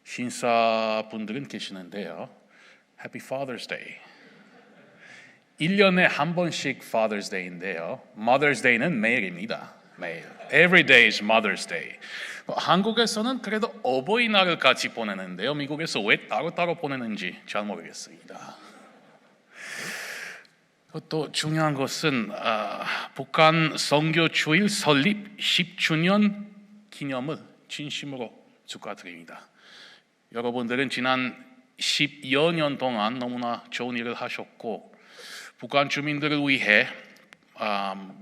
신사분들은 계시는데요. Happy Father's Day. 1년에 한 번씩 Father's Day인데요. Mother's Day는 매일입니다. 매일. Every day is Mother's Day. 한국에서는 그래도 어버이날을 같이 보내는데요. 미국에서 왜 따로따로 보내는지 잘 모르겠습니다. 또 중요한 것은 북한 선교주일 설립 10주년 기념을 진심으로 축하드립니다. 여러분들은 지난 10여 년 동안 너무나 좋은 일을 하셨고 북한 주민들을 위해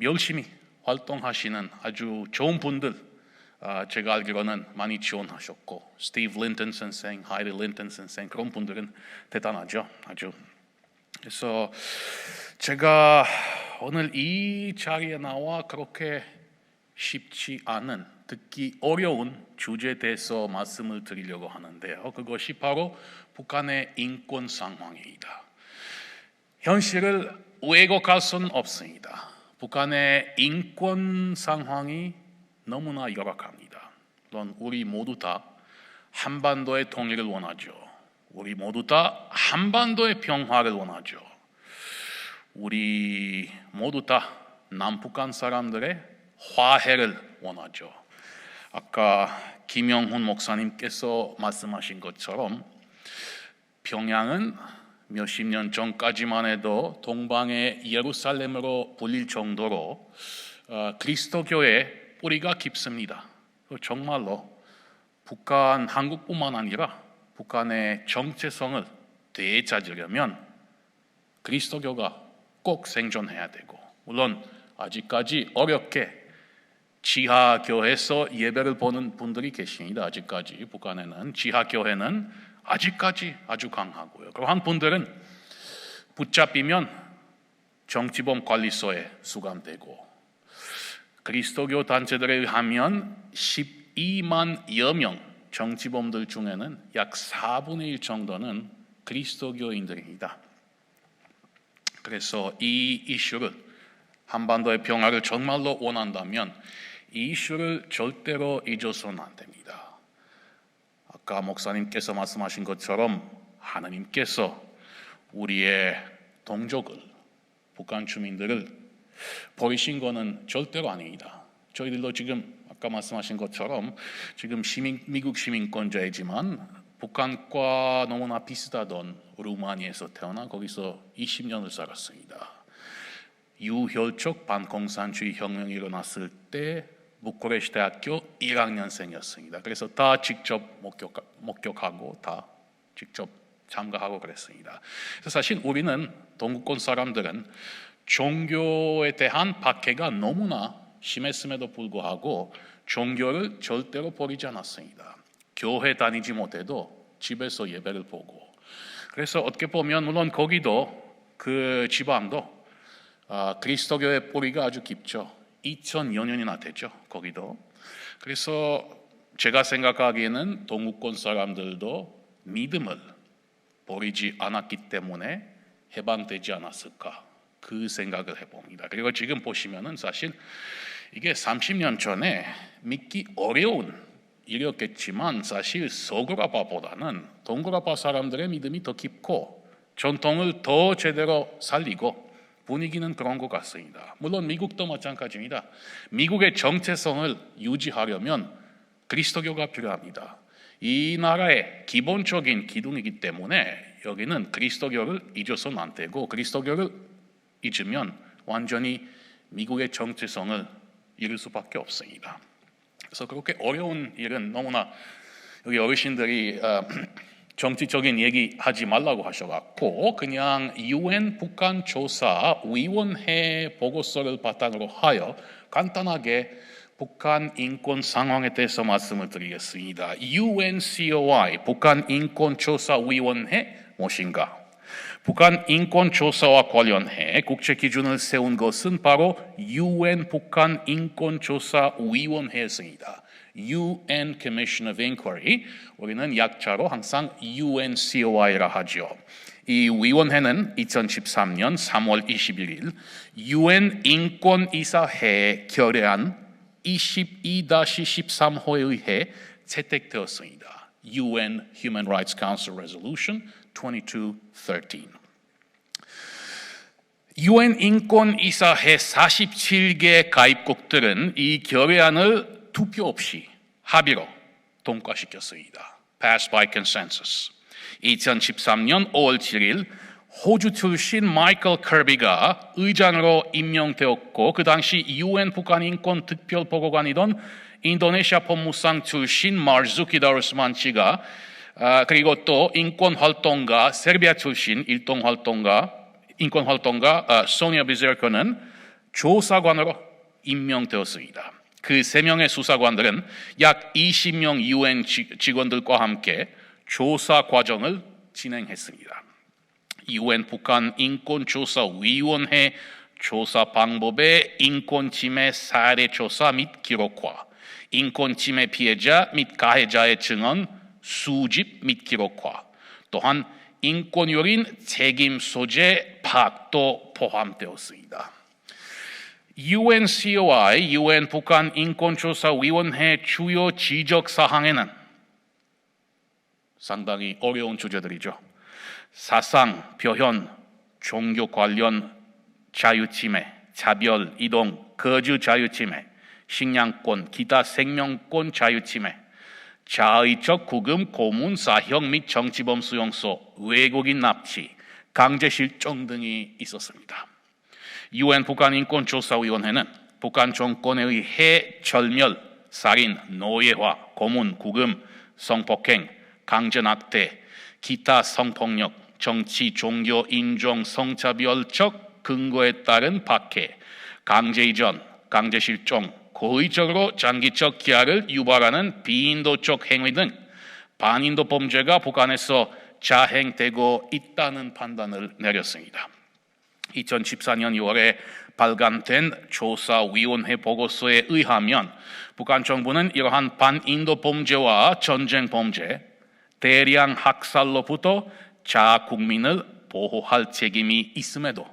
열심히 활동하시는 아주 좋은 분들 제가 알기로는 많이 지원하셨고 스티브 린턴 선생, 하이리 린턴 선생 그런 분들은 대단하죠. 아주. 그래서 제가 오늘 이 자리에 나와 그렇게 쉽지 않은 듣기 어려운 주제에 대해서 말씀을 드리려고 하는데요. 그것이 바로 북한의 인권 상황입니다. 현실을 왜곡할 수는 없습니다. 북한의 인권 상황이 너무나 열악합니다. 물론 우리 모두 다 한반도의 통일을 원하죠. 우리 모두 다 한반도의 평화를 원하죠. 우리 모두 다 남북한 사람들의 화해를 원하죠. 아까 김영훈 목사님께서 말씀하신 것처럼 평양은 몇십 년 전까지만 해도 동방의 예루살렘으로 불릴 정도로 그리스도교의 뿌리가 깊습니다. 정말로 북한, 한국뿐만 아니라 북한의 정체성을 되찾으려면 그리스도교가 꼭 생존해야 되고, 물론 아직까지 어렵게 지하교회에서 예배를 보는 분들이 계십니다. 아직까지 북한에는 지하교회는 아직까지 아주 강하고요. 그러한 분들은 붙잡히면 정치범 관리소에 수감되고, 그리스도교 단체들에 의하면 12만여 명 정치범들 중에는 약 4분의 1 정도는 그리스도교인들입니다. 그래서 이 이슈를, 한반도의 평화를 정말로 원한다면 이 이슈를 절대로 잊어서는 안 됩니다. 아까 목사님께서 말씀하신 것처럼 하나님께서 우리의 동족을, 북한 주민들을 버리신 것은 절대로 아닙니다. 저희들도 지금 아까 말씀하신 것처럼 지금 미국 시민권자이지만 북한과 너무나 비슷하던 루마니아에서 태어나 거기서 20년을 살았습니다. 유혈적 반공산주의 혁명이 일어났을 때 부쿠레슈트 대학교 1학년생이었습니다. 그래서 다 직접 목격하고 다 직접 참가하고 그랬습니다. 그래서 사실 우리는 동구권 사람들은 종교에 대한 박해가 너무나 심했음에도 불구하고 종교를 절대로 버리지 않았습니다. 교회 다니지 못해도 집에서 예배를 보고, 그래서 어떻게 보면 물론 거기도 그 지방도 그리스도교의 뿌리가 아주 깊죠. 2000여 년이나 됐죠, 거기도. 그래서 제가 생각하기에는 동구권 사람들도 믿음을 버리지 않았기 때문에 해방되지 않았을까, 그 생각을 해봅니다. 그리고 지금 보시면은 사실 이게 30년 전에 믿기 어려운 일이었겠지만 사실 서구라바보다는 동구라바 사람들의 믿음이 더 깊고 전통을 더 제대로 살리고 분위기는 그런 것 같습니다. 물론 미국도 마찬가지입니다. 미국의 정체성을 유지하려면 그리스도교가 필요합니다. 이 나라의 기본적인 기둥이기 때문에 여기는 그리스도교를 잊어서는 안 되고, 그리스도교를 잊으면 완전히 미국의 정체성을 잃을 수밖에 없습니다. 그래서 그렇게 어려운 일은 너무나 여기 어르신들이 정치적인 얘기 하지 말라고 하셔갖고 그냥 UN 북한 조사 위원회 보고서를 바탕으로 하여 간단하게 북한 인권 상황에 대해서 말씀을 드리겠습니다. UNCOI 북한 인권 조사 위원회 무엇인가? 북한 인권 조사와 관련해 국제 기준을 세운 것은 바로 UN 북한 인권 조사 위원회였습니다. UN Commission of Inquiry, 우리는 약자로 항상 UNCOI라 하죠. 이 위원회는 2013년 3월 21일 UN 인권이사회에 결의안 22-13호에 의해 채택되었습니다. UN Human Rights Council Resolution 2213. UN 인권이사회 47개 가입국들은 이 결의안을 투표 없이 합의로 통과시켰습니다. Passed by consensus. 2013년 5월 7일 호주 출신 마이클 커비가 의장으로 임명되었고, 그 당시 UN 북한 인권 특별 보고관이던 인도네시아 법무상 출신 마르주키 다루스만치가 그리고 또 인권활동가 세르비아 출신 인권활동가 소니아 비제르코는 조사관으로 임명되었습니다. 그 세 명의 수사관들은 약 20명 UN 직원들과 함께 조사 과정을 진행했습니다. UN 북한 인권조사위원회 조사 방법의 인권침해 사례 조사 및 기록화, 인권침해 피해자 및 가해자의 증언 수집 및 기록화, 또한 인권요인 책임 소재 파악도 포함되었습니다. UNCOI, UN 북한 인권조사위원회 주요 지적사항에는 상당히 어려운 주제들이죠. 사상, 표현, 종교 관련 자유침해, 차별, 이동, 거주 자유침해, 식량권, 기타 생명권 자유침해, 자의적 구금, 고문, 사형 및 정치범 수용소, 외국인 납치, 강제 실종 등이 있었습니다. UN 북한인권조사위원회는 북한 정권에 의해 절멸, 살인, 노예화, 고문, 구금, 성폭행, 강제낙태, 기타 성폭력, 정치, 종교, 인종, 성차별적 근거에 따른 박해, 강제이전, 강제실종, 고의적으로 장기적 기아를 유발하는 비인도적 행위 등 반인도 범죄가 북한에서 자행되고 있다는 판단을 내렸습니다. 2014년 2월에 발간된 조사위원회 보고서에 의하면 북한 정부는 이러한 반인도 범죄와 전쟁 범죄, 대량 학살로부터 자국민을 보호할 책임이 있음에도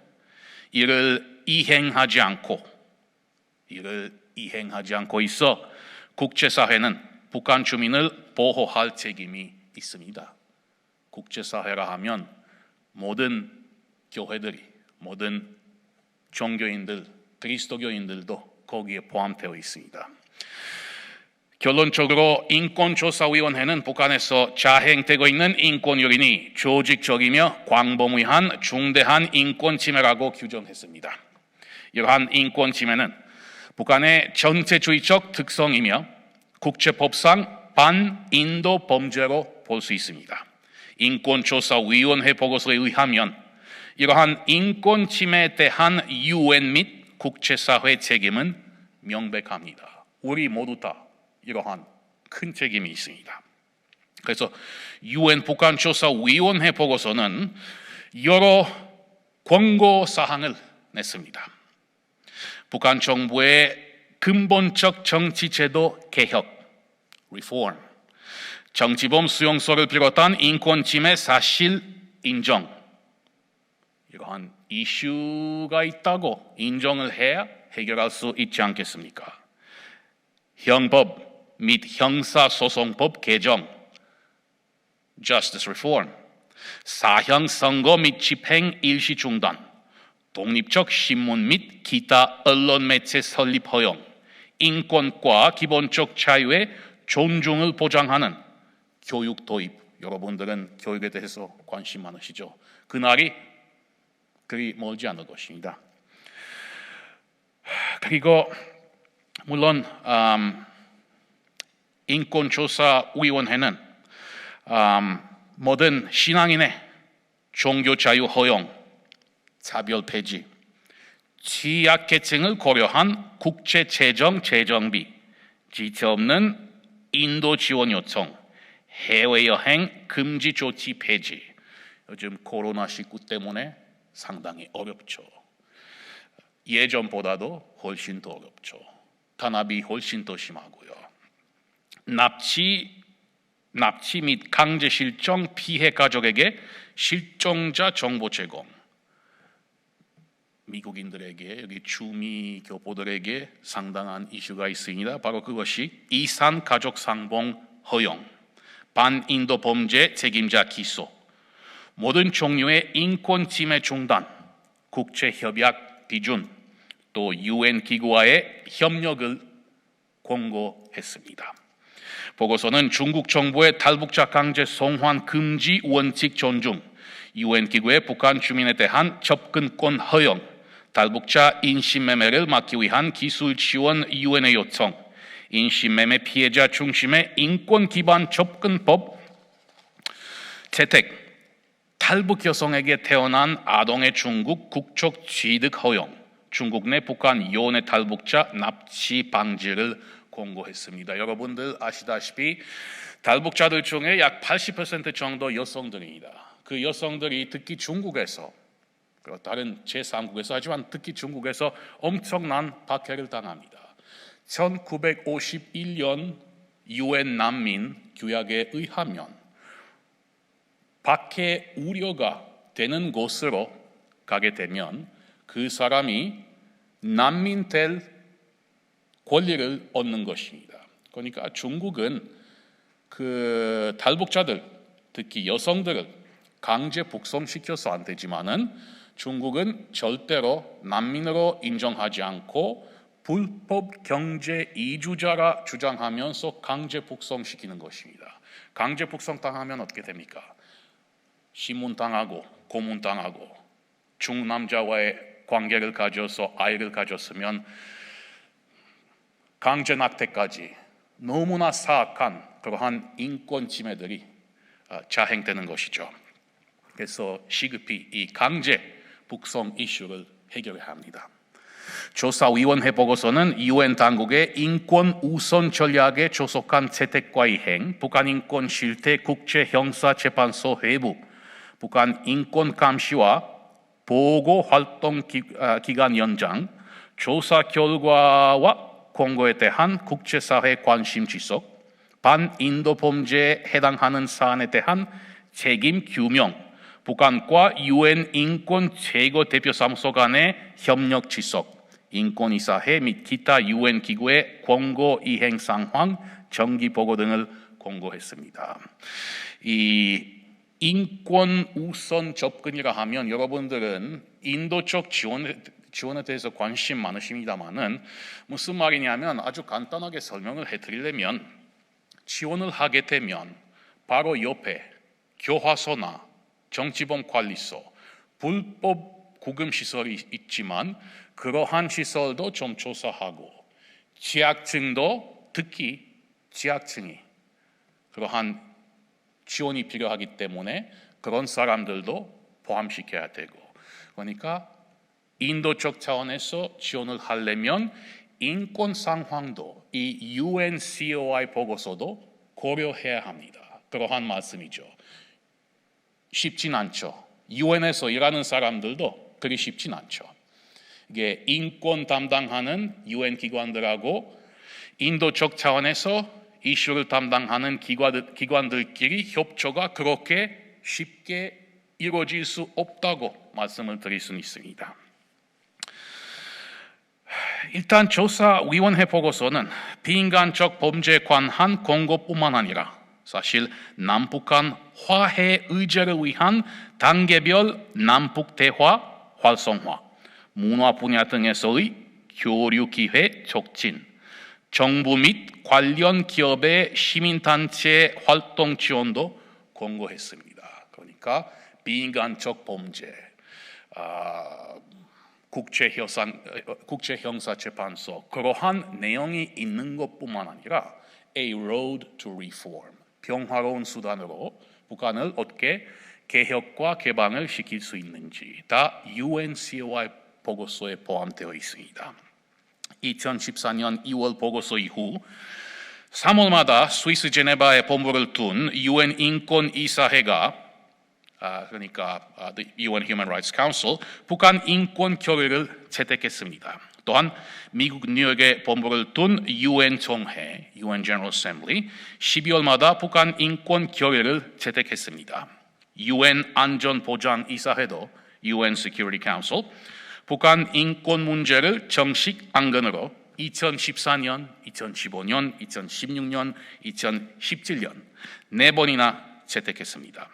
이를 이행하지 않고 있어 국제사회는 북한 주민을 보호할 책임이 있습니다. 국제사회라 하면 모든 교회들이, 모든 종교인들, 그리스도교인들도 거기에 포함되어 있습니다. 결론적으로 인권조사위원회는 북한에서 자행되고 있는 인권 요인이 조직적이며 광범위한 중대한 인권 침해라고 규정했습니다. 이러한 인권 침해는 북한의 전체주의적 특성이며 국제법상 반인도 범죄로 볼 수 있습니다. 인권조사위원회 보고서에 의하면 이러한 인권 침해에 대한 UN 및 국제사회 책임은 명백합니다. 우리 모두 다 이러한 큰 책임이 있습니다. 그래서 UN 북한조사위원회 보고서는 여러 권고 사항을 냈습니다. 북한 정부의 근본적 정치제도 개혁, reform, 정치범 수용소를 비롯한 인권 침해 사실 인정, 이러한 이슈가 있다고 인정을 해야 해결할 수 있지 않겠습니까? 형법 및 형사소송법 개정, justice reform, 사형 선고 및 집행 일시 중단, 독립적 신문 및 기타 언론 매체 설립 허용, 인권과 기본적 자유의 존중을 보장하는 교육 도입. 여러분들은 교육에 대해서 관심 많으시죠? 그날이 그리 멀지 않을 것입니다. 그리고 물론 인권조사위원회는 모든 신앙인의 종교 자유 허용, 차별 폐지, 취약계층을 고려한 국제재정 재정비, 지체 없는 인도 지원 요청, 해외여행 금지 조치 폐지. 요즘 코로나19 때문에 상당히 어렵죠. 예전보다도 훨씬 더 어렵죠. 탄압이 훨씬 더 심하고요. 납치 및 강제 실종 피해 가족에게 실종자 정보 제공. 미국인들에게, 여기 주미 교포들에게 상당한 이슈가 있습니다. 바로 그것이 이산 가족 상봉 허용, 반인도 범죄 책임자 기소, 모든 종류의 인권 침해 중단, 국제 협약 비준, 또 UN 기구와의 협력을 권고했습니다. 보고서는 중국 정부의 탈북자 강제 송환 금지 원칙 존중, UN 기구의 북한 주민에 대한 접근권 허용, 탈북자 인신매매를 막기 위한 기술 지원 유엔의 요청, 인신매매 피해자 중심의 인권 기반 접근법 채택, 탈북 여성에게 태어난 아동의 중국 국적 취득 허용, 중국 내 북한 요내 탈북자 납치 방지를 권고했습니다. 여러분들 아시다시피 탈북자들 중에 약 80% 정도 여성들입니다. 그 여성들이 특히 중국에서, 그리고 다른 제3국에서, 하지만 특히 중국에서 엄청난 박해를 당합니다. 1951년 UN 난민 규약에 의하면 박해 우려가 되는 곳으로 가게 되면 그 사람이 난민 될 권리를 얻는 것입니다. 그러니까 중국은 그 탈북자들, 특히 여성들을 강제 북송시켜서 안 되지만은 중국은 절대로 난민으로 인정하지 않고 불법 경제 이주자라 주장하면서 강제 북송시키는 것입니다. 강제 북송 당하면 어떻게 됩니까? 신문당하고 고문당하고 중남자와의 관계를 가져서 아이를 가졌으면 강제낙태까지 너무나 사악한 그러한 인권 침해들이 자행되는 것이죠. 그래서 시급히 이 강제 북송 이슈를 해결해야 합니다. 조사위원회 보고서는 UN 당국의 인권 우선 전략에 조속한 채택과 이행, 북한 인권 실태 국제형사재판소 회부, 북한 인권 감시와 보고 활동 기간 연장, 조사 결과와 공고에 대한 국제사회 관심 지속, 반인도 범죄에 해당하는 사안에 대한 책임 규명, 북한과 UN 인권 최고 대표사무소 간의 협력 지속, 인권이사회 및 기타 UN 기구의 권고 이행 상황 정기 보고 등을 공고했습니다. 이 인권 우선 접근이라 하면 여러분들은 인도 쪽 지원에 대해서 관심 많으십니다만은 무슨 말이냐면 아주 간단하게 설명을 해드리려면 지원을 하게 되면 바로 옆에 교화소나 정치범 관리소, 불법 구금 시설이 있지만 그러한 시설도 좀 조사하고 지하층도 특히 지하층이 그러한 지원이 필요하기 때문에 그런 사람들도 포함시켜야 되고 그러니까 인도 쪽 차원에서 지원을 하려면 인권 상황도 이 UNCOI 보고서도 고려해야 합니다. 그러한 말씀이죠. 쉽진 않죠. UN에서 일하는 사람들도 그리 쉽진 않죠. 이게 인권 담당하는 UN 기관들하고 인도 쪽 차원에서 이슈를 담당하는 기관들끼리 협조가 그렇게 쉽게 이루어질 수 없다고 말씀을 드릴 수 있습니다. 일단 조사위원회 보고서는 비인간적 범죄에 관한 공고뿐만 아니라 사실 남북한 화해 의제를 위한 단계별 남북 대화 활성화, 문화 분야 등에서의 교류 기회 촉진, 정부 및 관련 기업의 시민단체 활동 지원도 권고했습니다. 그러니까 비인간적 범죄, 국제형사재판소 그러한 내용이 있는 것뿐만 아니라 A road to reform, 평화로운 수단으로 북한을 어떻게 개혁과 개방을 시킬 수 있는지 다 UNCOI 보고서에 포함되어 있습니다. 2014년 2월 보고서 이후 3월마다 스위스 제네바에 본부를 둔 UN 인권 이사회가 그러니까 the UN Human Rights Council 북한 인권 결의를 채택했습니다. 또한 미국 뉴욕에 본부를 둔 UN 총회 UN General Assembly 12월마다 북한 인권 결의를 채택했습니다. UN 안전보장 이사회도 UN Security Council 북한 인권 문제를 정식 안건으로 2014년, 2015년, 2016년, 2017년 4번이나 채택했습니다.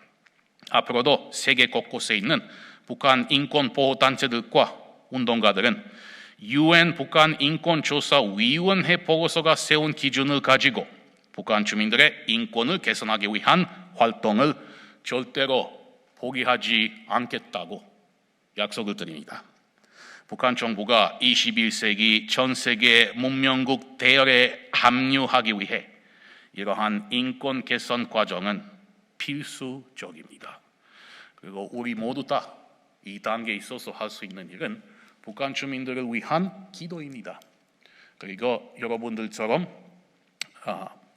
앞으로도 세계 곳곳에 있는 북한 인권보호단체들과 운동가들은 UN 북한 인권조사위원회 보고서가 세운 기준을 가지고 북한 주민들의 인권을 개선하기 위한 활동을 절대로 포기하지 않겠다고 약속을 드립니다. 북한 정부가 21세기 전 세계 문명국 대열에 합류하기 위해 이러한 인권 개선 과정은 필수적입니다. 그리고 우리 모두 다 이 단계에 있어서 할 수 있는 일은 북한 주민들을 위한 기도입니다. 그리고 여러분들처럼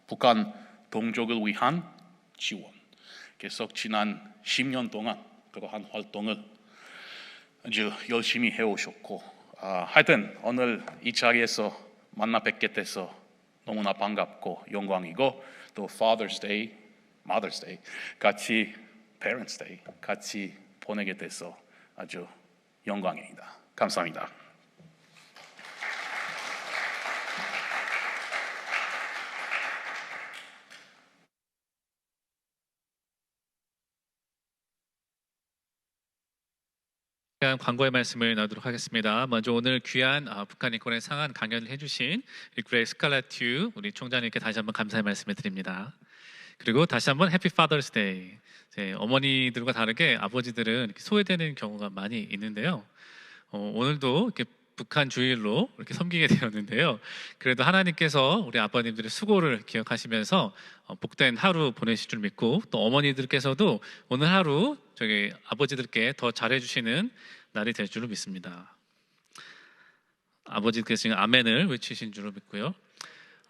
북한 동족을 위한 지원, 계속 지난 10년 동안 그러한 활동을 아주 열심히 해오셨고 하여튼 오늘 이 자리에서 만나 뵙게 돼서 너무나 반갑고 영광이고 또 Father's Day, Mother's Day 같이 Parents Day 같이 보내게 돼서 아주 영광입니다. 감사합니다. 광고의 말씀을 나누도록 하겠습니다. 먼저 오늘 귀한 북한 인권에 상한 강연을 해주신 리크레이 스칼라튜 우리 총장님께 다시 한번 감사의 말씀을 드립니다. 그리고 다시 한번 해피 파더스 데이. 어머니들과 다르게 아버지들은 이렇게 소외되는 경우가 많이 있는데요. 오늘도 이렇게 북한 주일로 이렇게 섬기게 되었는데요. 그래도 하나님께서 우리 아버님들의 수고를 기억하시면서 복된 하루 보내실 줄 믿고, 또 어머니들께서도 오늘 하루 저기 아버지들께 더 잘해주시는 날이 될 줄로 믿습니다. 아버지께서 지금 아멘을 외치신 줄로 믿고요.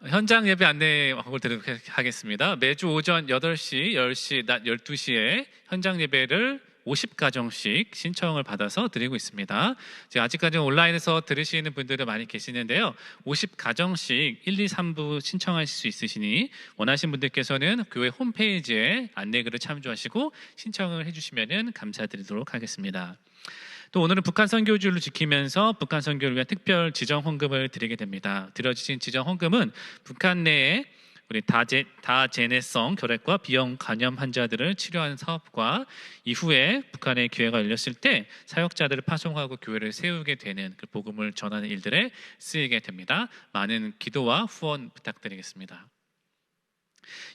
현장 예배 안내 광고를 드리도록 하겠습니다. 매주 오전 8시, 10시, 낮 12시에 현장 예배를 50가정씩 신청을 받아서 드리고 있습니다. 아직까지 온라인에서 들으시는 분들도 많이 계시는데요. 50가정씩 1, 2, 3부 신청하실 수 있으시니 원하시는 분들께서는 교회 홈페이지에 안내글을 참조하시고 신청을 해주시면 감사드리도록 하겠습니다. 또 오늘은 북한 선교주를 지키면서 북한 선교를 위한 특별 지정 헌금을 드리게 됩니다. 드려주신 지정 헌금은 북한 내에 우리 다제네성 결핵과 비형 간염 환자들을 치료하는 사업과 이후에 북한에 기회가 열렸을 때 사역자들을 파송하고 교회를 세우게 되는 그 복음을 전하는 일들에 쓰이게 됩니다. 많은 기도와 후원 부탁드리겠습니다.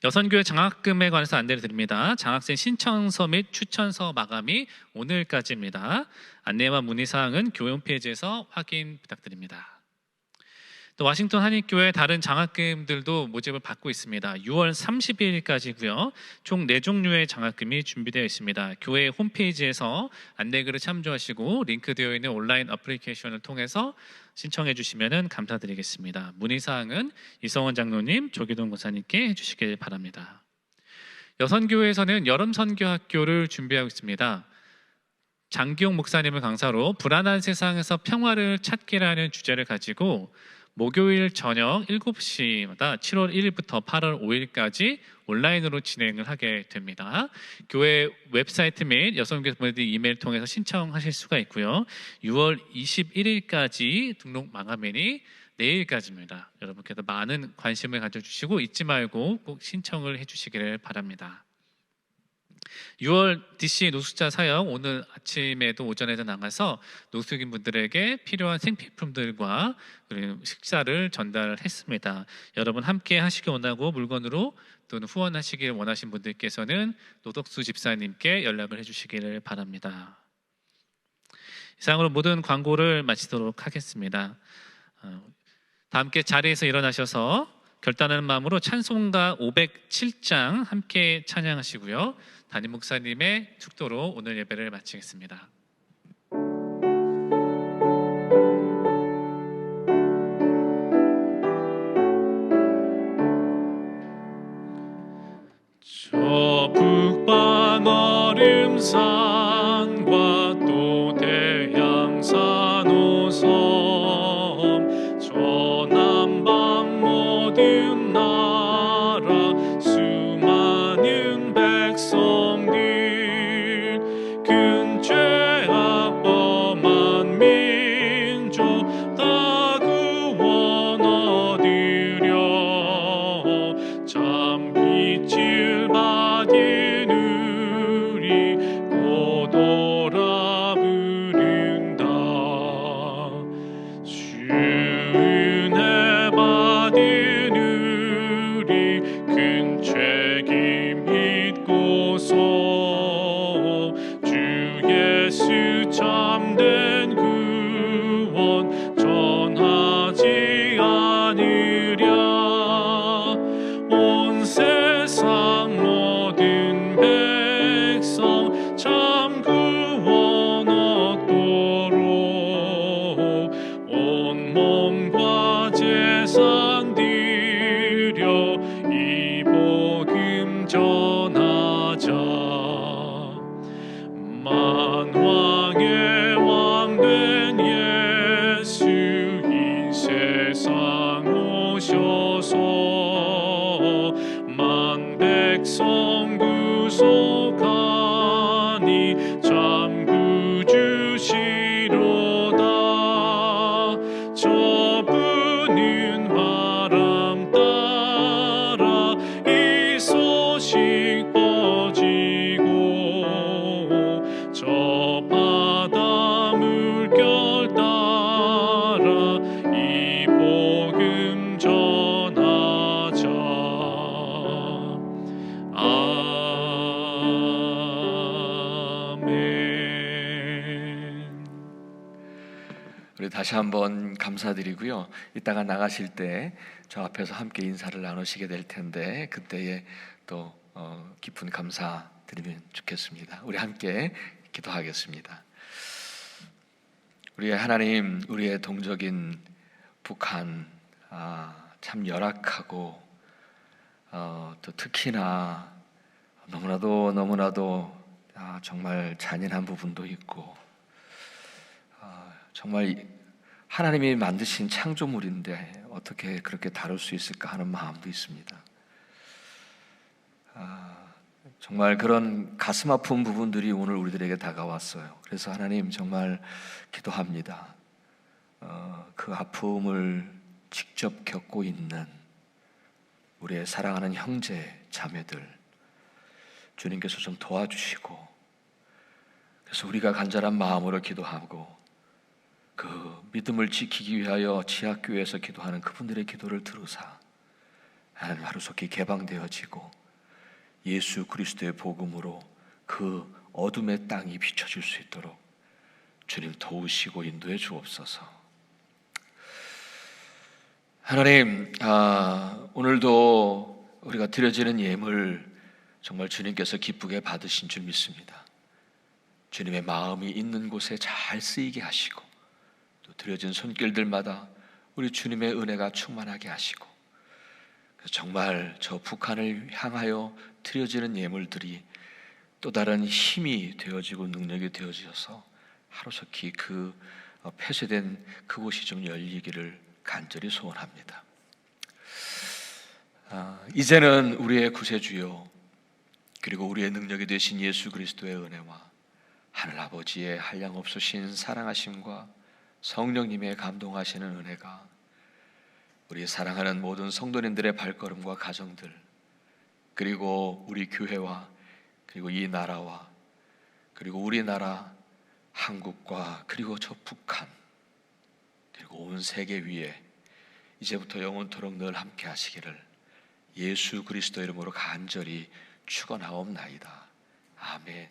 여선교회 장학금에 관해서 안내를 드립니다. 장학생 신청서 및 추천서 마감이 오늘까지입니다. 안내와 문의사항은 교회 홈페이지에서 확인 부탁드립니다. 또 워싱턴 한인교회 다른 장학금들도 모집을 받고 있습니다. 6월 30일까지고요. 총 4종류의 장학금이 준비되어 있습니다. 교회 홈페이지에서 안내글을 참조하시고 링크되어 있는 온라인 어플리케이션을 통해서 신청해 주시면 감사드리겠습니다. 문의사항은 이성원 장로님, 조기동 권사님께 해주시길 바랍니다. 여선교회에서는 여름 선교학교를 준비하고 있습니다. 장기용 목사님을 강사로 불안한 세상에서 평화를 찾기라는 주제를 가지고 목요일 저녁 7시마다 7월 1일부터 8월 5일까지 온라인으로 진행을 하게 됩니다. 교회 웹사이트 및 여성교회 보내드린 이메일 통해서 신청하실 수가 있고요. 6월 21일까지 등록 마감일이 내일까지입니다. 여러분께서 많은 관심을 가져주시고 잊지 말고 꼭 신청을 해주시기를 바랍니다. 6월 DC 노숙자 사역 오늘 아침에도 오전에도 나가서 노숙인 분들에게 필요한 생필품들과 식사를 전달했습니다. 여러분 함께 하시기 원하고 물건으로 또는 후원하시길 원하신 분들께서는 노덕수 집사님께 연락을 해주시기를 바랍니다. 이상으로 모든 광고를 마치도록 하겠습니다. 다 함께 자리에서 일어나셔서 결단하는 마음으로 찬송가 507장 함께 찬양하시고요. 담임 목사님의 축도로 오늘 예배를 마치겠습니다. 저 북방 얼음산과 또 대양산 오섬 저 남방 모든 나라 수많은 백성들 근죄악 범한 민족 다 구원 얻으려 참 빛을 받은 우리 곧 오라 부른다. 주 은혜 받은 우리 큰 책임 믿고서 주 예수 참된 구원 전하지 않으랴. 온 세상 모든 백성 참 구원 얻도록 온 몸과 재산 드려 이 복음 전하자. 만왕의 왕된 예수 이 세상 오셔서 만 백성 구속하니 참 구주시로다. 저분은 바람 따라 이 소식 퍼지고 저 바다 물결 따라 이 복음 전하자. 다시 한번 감사드리고요. 이따가 나가실 때 저 앞에서 함께 인사를 나누시게 될 텐데 그때에 또 깊은 감사드리면 좋겠습니다. 우리 함께 기도하겠습니다. 우리의 하나님, 우리의 동족인 북한, 참 열악하고 또 특히나 너무나도 정말 잔인한 부분도 있고 정말 하나님이 만드신 창조물인데 어떻게 그렇게 다룰 수 있을까 하는 마음도 있습니다. 정말 그런 가슴 아픈 부분들이 오늘 우리들에게 다가왔어요. 그래서 하나님 정말 기도합니다. 그 아픔을 직접 겪고 있는 우리의 사랑하는 형제, 자매들 주님께서 좀 도와주시고, 그래서 우리가 간절한 마음으로 기도하고 그 믿음을 지키기 위하여 지하교회에서 기도하는 그분들의 기도를 들으사 하나님 하루속히 개방되어지고 예수 그리스도의 복음으로 그 어둠의 땅이 비춰질 수 있도록 주님 도우시고 인도해 주옵소서. 하나님, 오늘도 우리가 드려지는 예물 정말 주님께서 기쁘게 받으신 줄 믿습니다. 주님의 마음이 있는 곳에 잘 쓰이게 하시고 또 드려진 손길들마다 우리 주님의 은혜가 충만하게 하시고, 정말 저 북한을 향하여 드려지는 예물들이 또 다른 힘이 되어지고 능력이 되어져서 하루속히 그 폐쇄된 그곳이 좀 열리기를 간절히 소원합니다. 이제는 우리의 구세주요 그리고 우리의 능력이 되신 예수 그리스도의 은혜와 하늘 아버지의 한량없으신 사랑하심과 성령님의 감동하시는 은혜가 우리 사랑하는 모든 성도님들의 발걸음과 가정들, 그리고 우리 교회와 그리고 이 나라와 그리고 우리나라 한국과 그리고 저 북한 그리고 온 세계 위에 이제부터 영원토록 늘 함께 하시기를 예수 그리스도 이름으로 간절히 축원하옵나이다. 아멘.